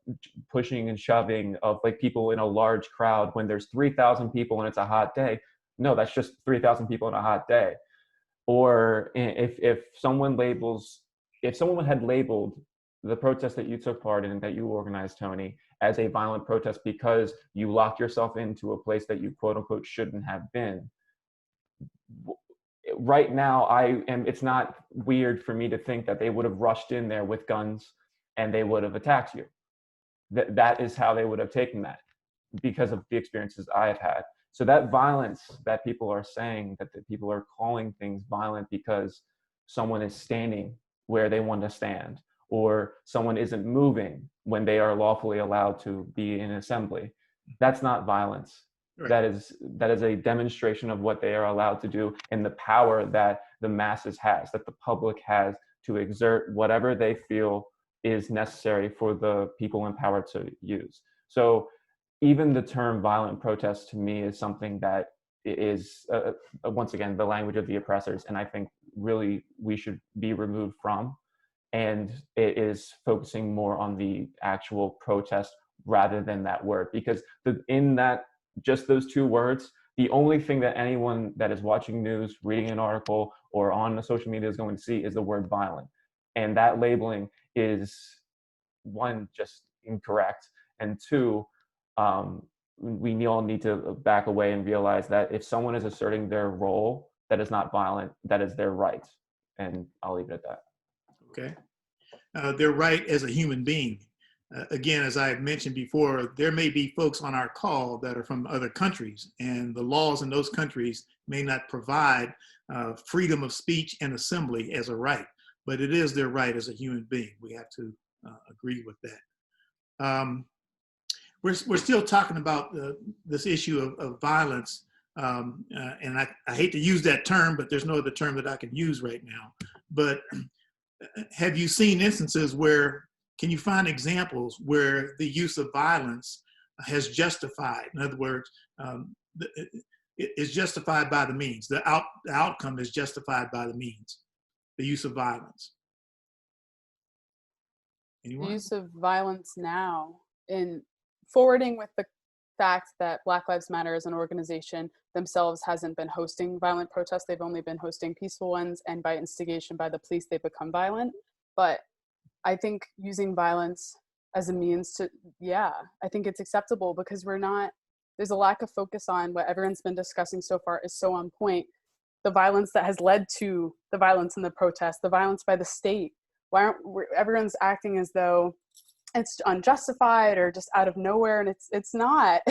pushing and shoving of like people in a large crowd when there's 3,000 people and it's a hot day. No, that's just 3,000 people in a hot day. Or if someone had labeled the protest that you took part in, that you organized, Tony, as a violent protest because you locked yourself into a place that you quote unquote shouldn't have been. Right now, it's not weird for me to think that they would have rushed in there with guns and they would have attacked you. That is how they would have taken that, because of the experiences I have had. So that violence that people are saying, that the people are calling things violent because someone is standing where they want to stand, or someone isn't moving when they are lawfully allowed to be in assembly. That's not violence. Right. That is a demonstration of what they are allowed to do and the power that the masses has, that the public has to exert whatever they feel is necessary for the people in power to use. So even the term violent protest to me is something that is, once again, the language of the oppressors, and I think really we should be removed from. And it is focusing more on the actual protest rather than that word, because in that, just those two words, the only thing that anyone that is watching news, reading an article, or on the social media is going to see is the word violent. And that labeling is, one, just incorrect, and two, we all need to back away and realize that if someone is asserting their role that is not violent, that is their right. And I'll leave it at that. Okay. Their right as a human being. Again, as I had mentioned before, there may be folks on our call that are from other countries, and the laws in those countries may not provide freedom of speech and assembly as a right, but it is their right as a human being. We have to agree with that. We're still talking about this issue of violence, and I hate to use that term, but there's no other term that I can use right now. But have you seen instances where, can you find examples where the use of violence has justified? In other words, is justified by the means. The outcome is justified by the means, the use of violence. Anyone? The use of violence now, in forwarding with the fact that Black Lives Matter as an organization themselves hasn't been hosting violent protests. They've only been hosting peaceful ones, and by instigation by the police, they become violent. But I think using violence as a means to, yeah, I think it's acceptable, because there's a lack of focus on what everyone's been discussing so far is so on point. The violence that has led to the violence in the protest, the violence by the state. Everyone's acting as though it's unjustified or just out of nowhere, and it's not.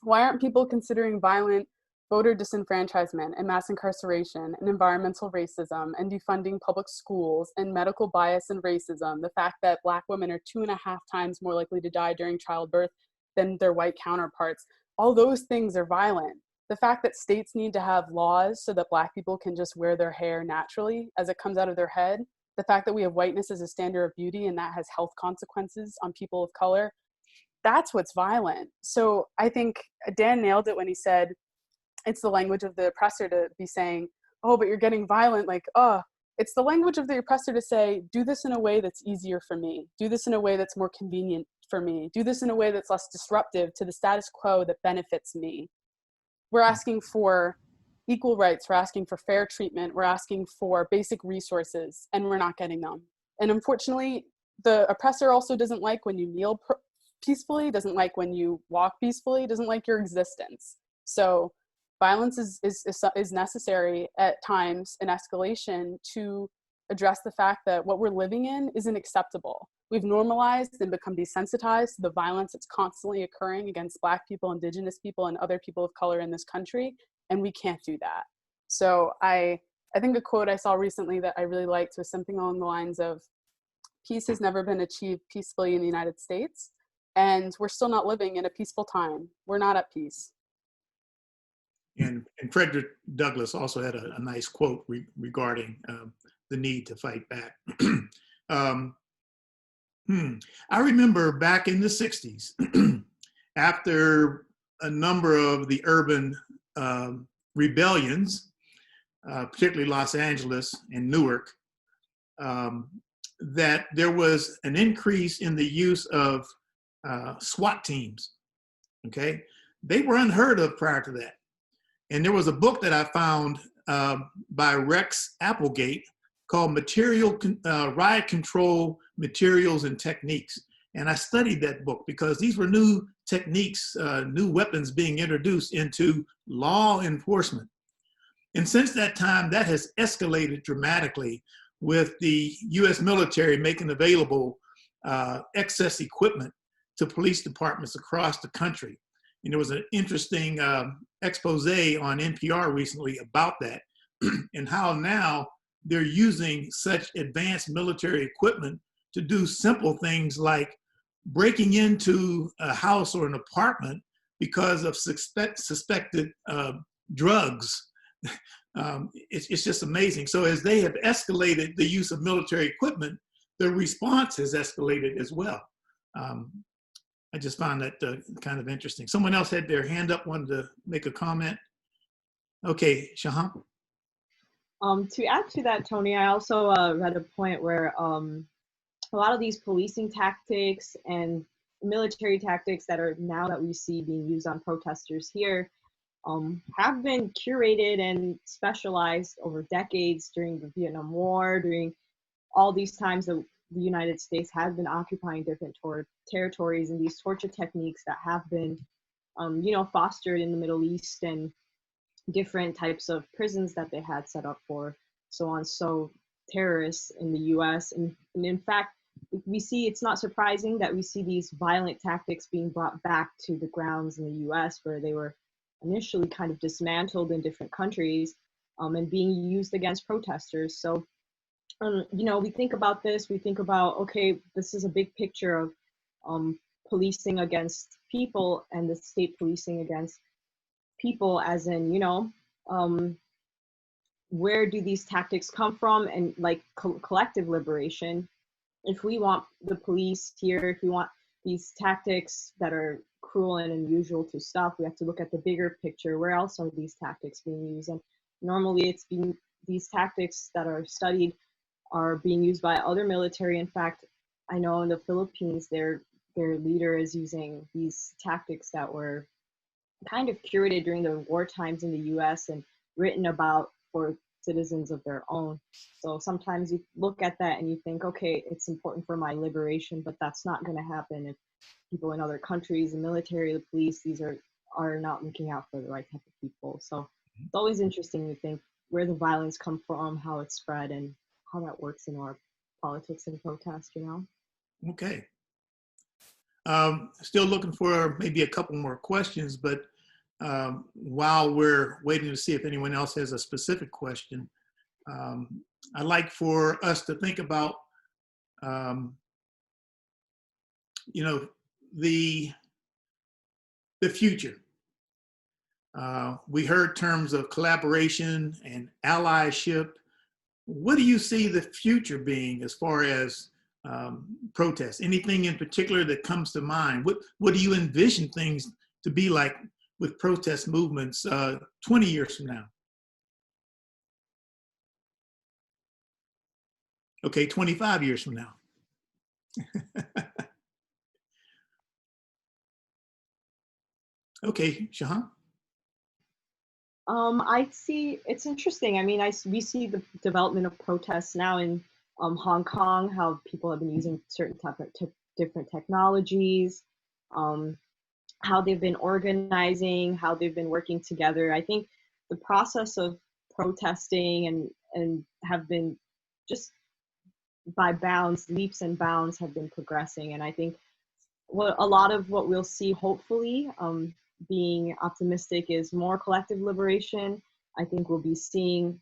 Why aren't people considering violent voter disenfranchisement and mass incarceration and environmental racism and defunding public schools and medical bias and racism, the fact that Black women are 2.5 times more likely to die during childbirth than their white counterparts? All those things are violent. The fact that states need to have laws so that Black people can just wear their hair naturally as it comes out of their head, the fact that we have whiteness as a standard of beauty and that has health consequences on people of color, that's what's violent. So I think Dan nailed it when he said it's the language of the oppressor to be saying, oh, but you're getting violent. Like, oh, it's the language of the oppressor to say, do this in a way that's easier for me. Do this in a way that's more convenient for me. Do this in a way that's less disruptive to the status quo that benefits me. We're asking for equal rights. We're asking for fair treatment. We're asking for basic resources, and we're not getting them. And unfortunately, the oppressor also doesn't like when you kneel peacefully, doesn't like when you walk peacefully, doesn't like your existence. So violence is necessary at times in escalation to address the fact that what we're living in isn't acceptable. We've normalized and become desensitized to the violence that's constantly occurring against Black people, Indigenous people, and other people of color in this country, and we can't do that. So I think a quote I saw recently that I really liked was something along the lines of, peace has never been achieved peacefully in the United States, and we're still not living in a peaceful time. We're not at peace. And Frederick Douglass also had a nice quote regarding the need to fight back. I remember back in the 60s, after a number of the urban rebellions, particularly Los Angeles and Newark, that there was an increase in the use of SWAT teams, okay? They were unheard of prior to that. And there was a book that I found by Rex Applegate called Riot Control Materials and Techniques. And I studied that book because these were new techniques, new weapons being introduced into law enforcement. And since that time, that has escalated dramatically with the US military making available excess equipment to police departments across the country. And there was an interesting expose on NPR recently about that and how now they're using such advanced military equipment to do simple things like breaking into a house or an apartment because of suspected drugs. It's just amazing. So as they have escalated the use of military equipment, the response has escalated as well. I just found that kind of interesting. Someone else had their hand up, wanted to make a comment. Okay, Shaham. To add to that, Tony, I also read a point where a lot of these policing tactics and military tactics that are now that we see being used on protesters here have been curated and specialized over decades during the Vietnam War, during all these times that the United States has been occupying different territories, and these torture techniques that have been, fostered in the Middle East and different types of prisons that they had set up for terrorists in the US. And in fact, we see, it's not surprising that we see these violent tactics being brought back to the grounds in the US where they were initially kind of dismantled in different countries and being used against protesters. So, we think about this, we think about, okay, this is a big picture of policing against people and the state policing against people, as in, where do these tactics come from? And like collective liberation, if we want the police here, if we want these tactics that are cruel and unusual to stop, we have to look at the bigger picture. Where else are these tactics being used? And normally these tactics that are studied are being used by other military. In fact, I know in the Philippines, their leader is using these tactics that were kind of curated during the war times in the US and written about for citizens of their own. So sometimes you look at that and you think, okay, it's important for my liberation, but that's not going to happen if people in other countries, the military, the police, these are not looking out for the right type of people. So it's always interesting to think where the violence comes from, how it's spread, and how that works in our politics and protest, you know? Okay. Still looking for maybe a couple more questions, but while we're waiting to see if anyone else has a specific question, I'd like for us to think about, you know, the future. We heard terms of collaboration and allyship. What do you see the future being as far as protests? Anything in particular that comes to mind? What do you envision things to be like with protest movements 20 years from now? Okay, 25 years from now. Okay, Shahan? I see, it's interesting. I mean, we see the development of protests now in Hong Kong, how people have been using certain different technologies, how they've been organizing, how they've been working together. I think the process of protesting and have been just by leaps and bounds have been progressing. And I think a lot of what we'll see, hopefully, being optimistic, is more collective liberation. I think we'll be seeing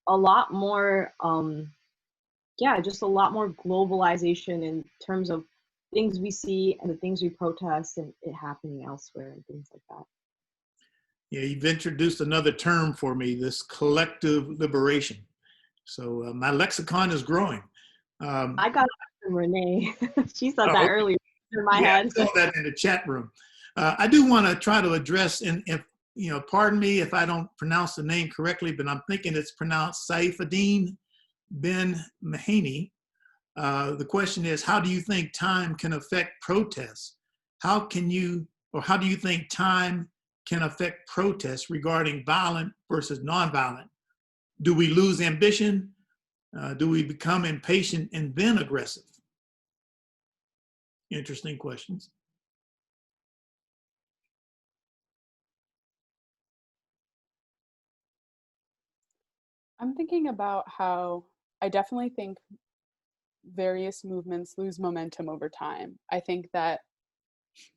a lot more, just a lot more globalization in terms of things we see and the things we protest and it happening elsewhere and things like that. Yeah, you've introduced another term for me, this collective liberation. So my lexicon is growing. I got it from Renee. She said that earlier in my head. I saw that in the chat room. I do want to try to address, and if, you know, pardon me if I don't pronounce the name correctly, but I'm thinking it's pronounced Saifuddin Ben Mahani. The question is, how do you think time can affect protests? How do you think time can affect protests regarding violent versus nonviolent? Do we lose ambition? Do we become impatient and then aggressive? Interesting questions. I'm thinking about how I definitely think various movements lose momentum over time. I think that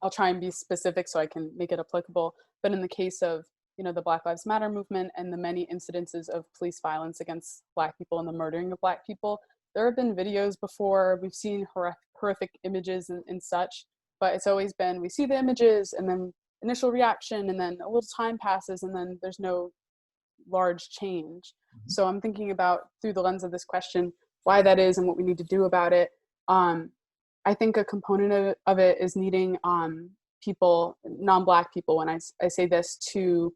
I'll try and be specific so I can make it applicable. But in the case of, you know, the Black Lives Matter movement and the many incidences of police violence against Black people and the murdering of Black people, there have been videos before. We've seen horrific images and such, but it's always been, we see the images and then initial reaction, and then a little time passes and then there's no large change. So I'm thinking about, through the lens of this question, why that is and what we need to do about it. I think a component of it is needing people, non-Black people, when I say this, to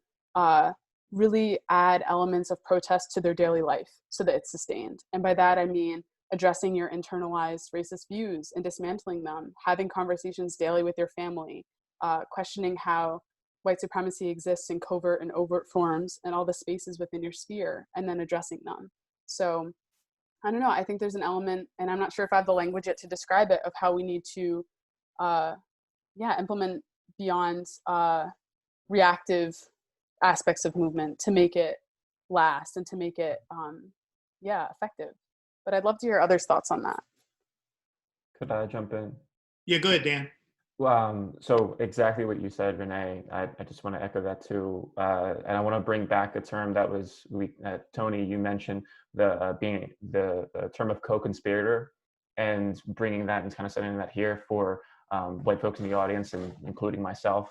really add elements of protest to their daily life so that it's sustained. And by that I mean addressing your internalized racist views and dismantling them, having conversations daily with your family, questioning how white supremacy exists in covert and overt forms and all the spaces within your sphere, and then addressing them. So I don't know, I think there's an element, and I'm not sure if I have the language yet to describe it, of how we need to implement beyond reactive aspects of movement to make it last and to make it effective. But I'd love to hear others' thoughts on that. Could I jump in? Yeah, go ahead, Dan. So exactly what you said, Renee, I just want to echo that too. And I want to bring back a term that was, Tony, you mentioned being the term of co-conspirator, and bringing that and kind of setting that here for white folks in the audience, and including myself.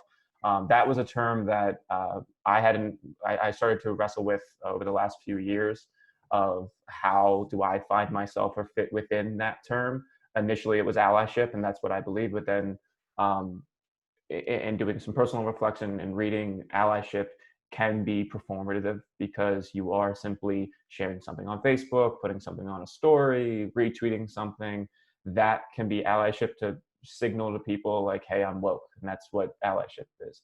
That was a term that I started to wrestle with over the last few years, of how do I find myself or fit within that term. Initially it was allyship, and that's what I believe, but then and doing some personal reflection and reading, allyship can be performative because you are simply sharing something on Facebook, putting something on a story, retweeting something. That can be allyship to signal to people like, hey, I'm woke. And that's what allyship is.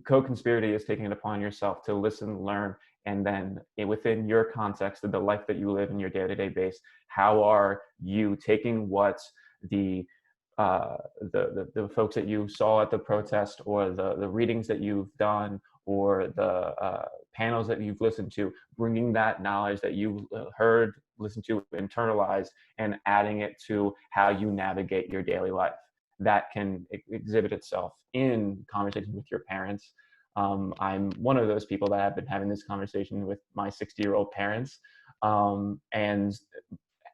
Co-conspiracy is taking it upon yourself to listen, learn, and then within your context of the life that you live in your day-to-day base, how are you taking what the folks that you saw at the protest, or the readings that you've done, or the panels that you've listened to, bringing that knowledge that you heard, listened to, internalized, and adding it to how you navigate your daily life. That can exhibit itself in conversations with your parents. I'm one of those people that have been having this conversation with my 60-year-old parents. And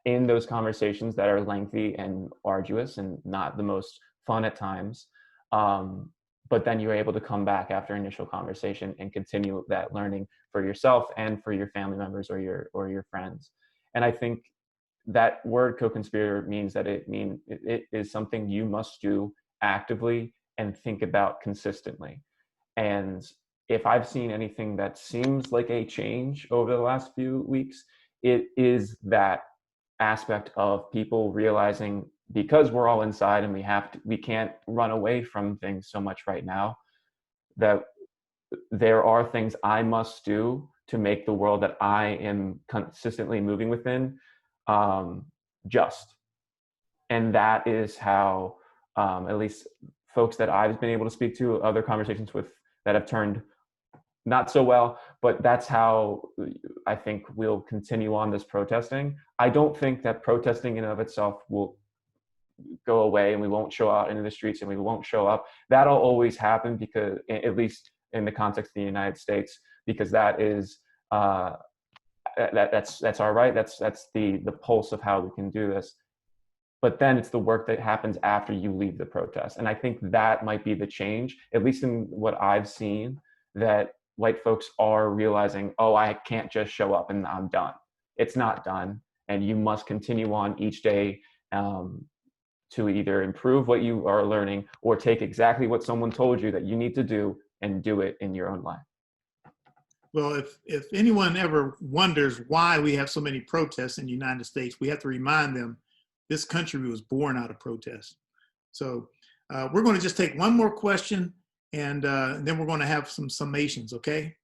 in those conversations that are lengthy and arduous and not the most fun at times, but then you're able to come back after initial conversation and continue that learning for yourself and for your family members or your friends. And I think that word co-conspirator means that it is something you must do actively and think about consistently. And if I've seen anything that seems like a change over the last few weeks, it is that aspect of people realizing, because we're all inside and we can't run away from things so much right now, that there are things I must do to make the world that I am consistently moving within just. And that is how, at least folks that I've been able to speak to, other conversations with that have turned not so well, but that's how I think we'll continue on this protesting. I don't think that protesting in and of itself will go away and we won't show out into the streets and we won't show up. That'll always happen, because, at least in the context of the United States, because that is that's our right. That's the pulse of how we can do this. But then it's the work that happens after you leave the protest. And I think that might be the change, at least in what I've seen, that white folks are realizing, oh, I can't just show up and I'm done. It's not done. And you must continue on each day to either improve what you are learning or take exactly what someone told you that you need to do and do it in your own life. Well, if anyone ever wonders why we have so many protests in the United States, we have to remind them this country was born out of protest. So we're going to just take one more question, and then we're going to have some summations, okay?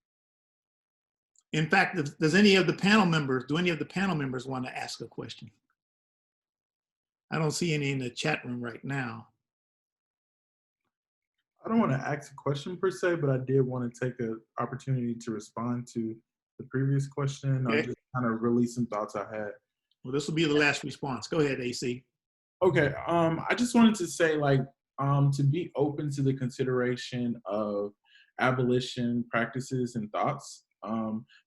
In fact, does any of the panel members want to ask a question? I don't see any in the chat room right now. I don't want to ask a question per se, but I did want to take an opportunity to respond to the previous question, Okay. or just kind of release some thoughts I had. Well, this will be the last response. Go ahead, AC. Okay, I just wanted to say, like, to be open to the consideration of abolition practices and thoughts.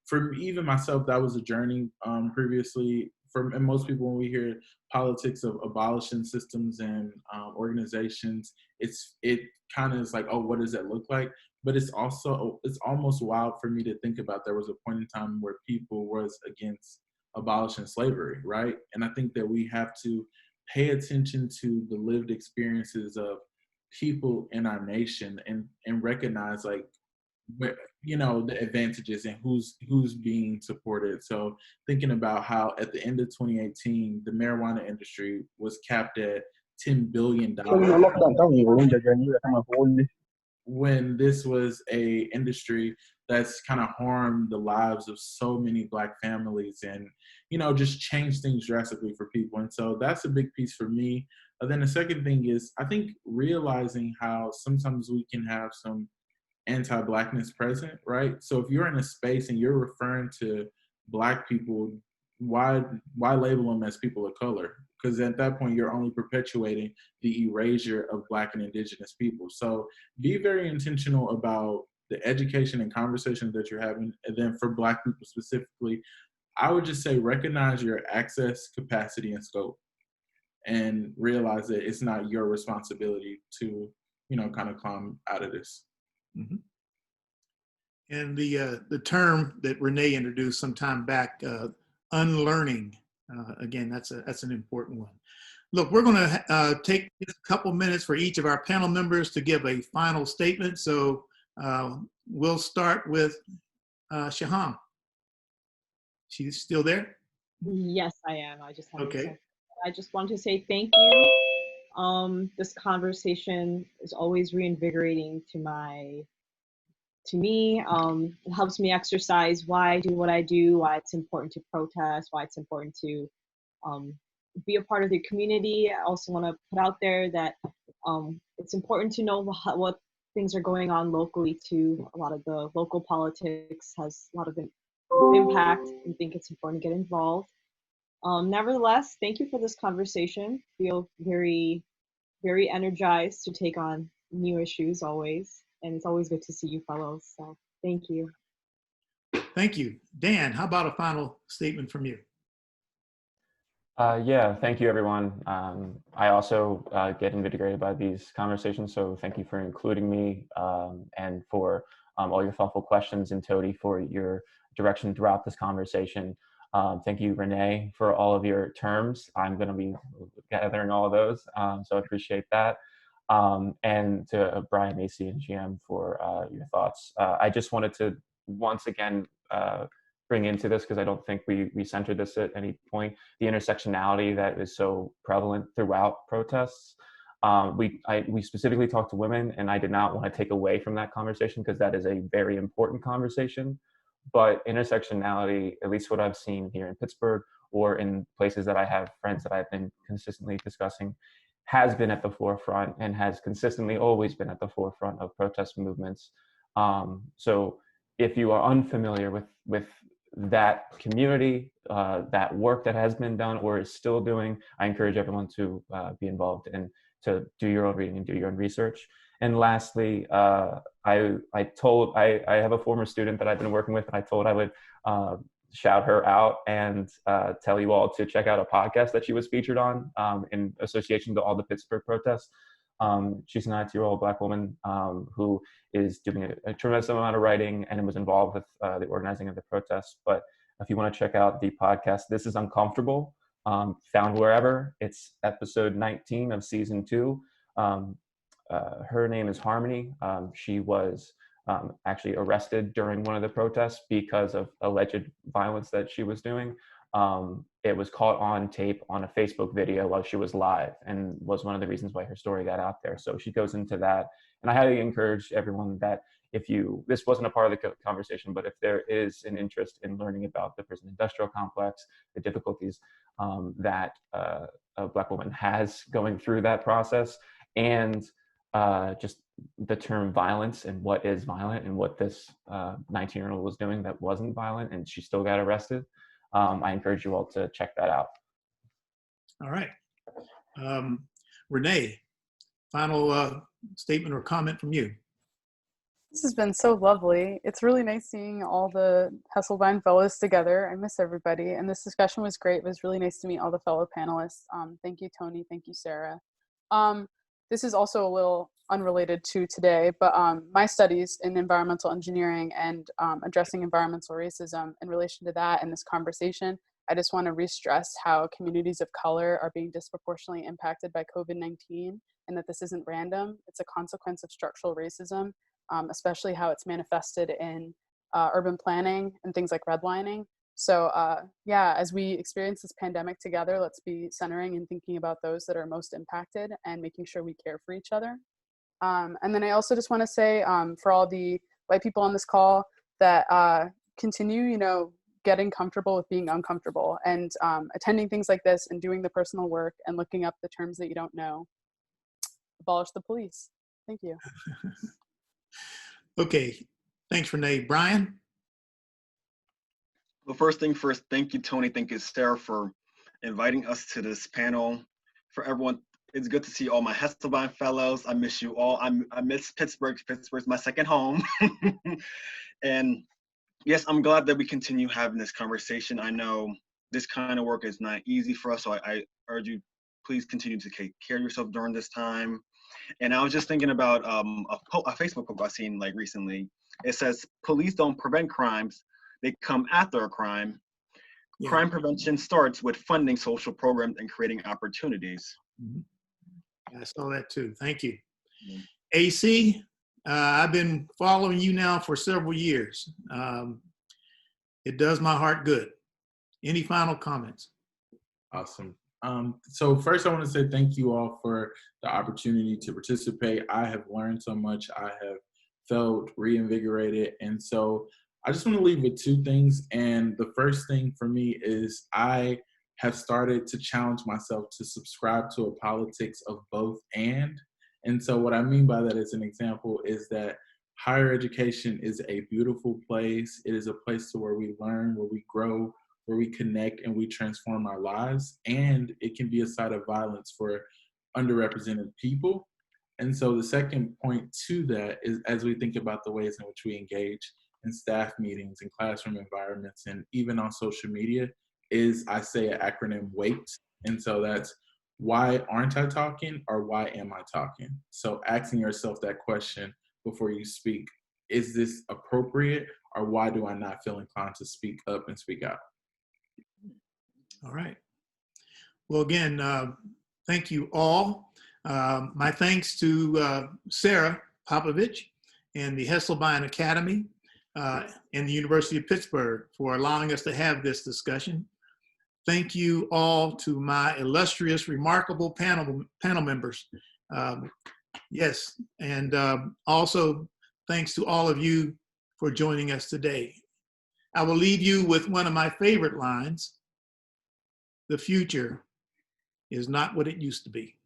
For even myself, that was a journey previously. And most people, when we hear politics of abolishing systems and organizations, it kind of is like, oh, what does that look like? But it's almost wild for me to think about. There was a point in time where people was against abolishing slavery, right? And I think that we have to pay attention to the lived experiences of people in our nation and recognize, like, you know, the advantages and who's being supported. So thinking about how at the end of 2018, the marijuana industry was capped at $10 billion. When this was a industry that's kind of harmed the lives of so many Black families and, you know, just changed things drastically for people. And so that's a big piece for me. And then the second thing is, I think realizing how sometimes we can have some anti-Blackness present, right? So if you're in a space and you're referring to Black people, why label them as people of color? Because at that point, you're only perpetuating the erasure of Black and Indigenous people. So be very intentional about the education and conversations that you're having. And then for Black people specifically, I would just say recognize your access, capacity, and scope, and realize that it's not your responsibility to, you know, kind of climb out of this. Mm-hmm. And the term that Renee introduced some time back, unlearning, again, that's an important one. Look, we're going to take just a couple minutes for each of our panel members to give a final statement. So we'll start with Shaham. She's still there? Yes, I am. I just have Okay. I just want to say thank you. This conversation is always reinvigorating to me. It helps me exercise why I do what I do, why it's important to protest, why it's important to be a part of the community. I also want to put out there that it's important to know what things are going on locally too. A lot of the local politics has a lot of impact, and think it's important to get involved. Nevertheless, thank you for this conversation. Feel very, very energized to take on new issues always. And it's always good to see you fellows. So thank you. Thank you. Dan, how about a final statement from you? Yeah, thank you, everyone. I also get invigorated by these conversations, so thank you for including me and for all your thoughtful questions, and Tody for your direction throughout this conversation. Thank you, Renee, for all of your terms. I'm going to be gathering all of those, so I appreciate that. And to Brian Macy and GM for your thoughts. I just wanted to once again bring into this, because I don't think we centered this at any point, the intersectionality that is so prevalent throughout protests. We specifically talked to women, and I did not want to take away from that conversation because that is a very important conversation. But intersectionality, at least what I've seen here in Pittsburgh or in places that I have friends that I've been consistently discussing, has been at the forefront and has consistently always been at the forefront of protest movements. So if you are unfamiliar with that community, that work that has been done or is still doing, I encourage everyone to be involved and to do your own reading and do your own research. And lastly, I have a former student that I've been working with, and I told I would shout her out and tell you all to check out a podcast that she was featured on in association to all the Pittsburgh protests. She's a 19-year-old Black woman who is doing a tremendous amount of writing and was involved with the organizing of the protests. But if you want to check out the podcast, This Is Uncomfortable, found wherever. It's episode 19 of season 2. Her name is Harmony. She was actually arrested during one of the protests because of alleged violence that she was doing. It was caught on tape on a Facebook video while she was live, and was one of the reasons why her story got out there. So she goes into that, and I highly encourage everyone that this wasn't a part of the conversation, but if there is an interest in learning about the prison industrial complex, the difficulties that a Black woman has going through that process, and just the term violence and what is violent, and what this 19-year-old was doing that wasn't violent, and she still got arrested. I encourage you all to check that out. All right. Renee, final statement or comment from you. This has been so lovely. It's really nice seeing all the Hesselbein fellows together. I miss everybody. And this discussion was great. It was really nice to meet all the fellow panelists. Thank you, Tony. Thank you, Sarah. This is also a little unrelated to today, but my studies in environmental engineering and addressing environmental racism in relation to that and this conversation, I just want to re-stress how communities of color are being disproportionately impacted by COVID-19, and that this isn't random. It's a consequence of structural racism, especially how it's manifested in urban planning and things like redlining. So yeah, as we experience this pandemic together, let's be centering and thinking about those that are most impacted and making sure we care for each other. And then I also just want to say for all the white people on this call that continue, getting comfortable with being uncomfortable, and attending things like this and doing the personal work and looking up the terms that you don't know. Abolish the police. Thank you. Okay, thanks, Renee. Brian? Well, first thing first, thank you, Tony. Thank you, Sarah, for inviting us to this panel. For everyone, it's good to see all my Hesselbein fellows. I miss you all. I miss Pittsburgh. Pittsburgh's my second home. And yes, I'm glad that we continue having this conversation. I know this kind of work is not easy for us, so I urge you, please continue to take care of yourself during this time. And I was just thinking about a Facebook post I've seen recently. It says, police don't prevent crimes, they come after a crime. Yeah. Crime prevention starts with funding social programs and creating opportunities. Mhm. I saw that too. Thank you. Mhm. AC, I've been following you now for several years. It does my heart good. Any final comments? Awesome. So first, I want to say thank you all for the opportunity to participate. I have learned so much. I have felt reinvigorated. And so I just want to leave with two things. And the first thing for me is I have started to challenge myself to subscribe to a politics of both and. And so what I mean by that as an example is that higher education is a beautiful place. It is a place to where we learn, where we grow, where we connect and we transform our lives. And it can be a site of violence for underrepresented people. And so the second point to that is, as we think about the ways in which we engage in staff meetings and classroom environments and even on social media, is I say an acronym WAIT. And so that's why aren't I talking, or why am I talking? So asking yourself that question before you speak, is this appropriate, or why do I not feel inclined to speak up and speak out? All right. Well, again, thank you all. My thanks to Sarah Popovich and the Hesselbein Academy and the University of Pittsburgh for allowing us to have this discussion. Thank you all to my illustrious, remarkable panel members. Yes, and also thanks to all of you for joining us today. I will leave you with one of my favorite lines. The future is not what it used to be.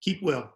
Keep well.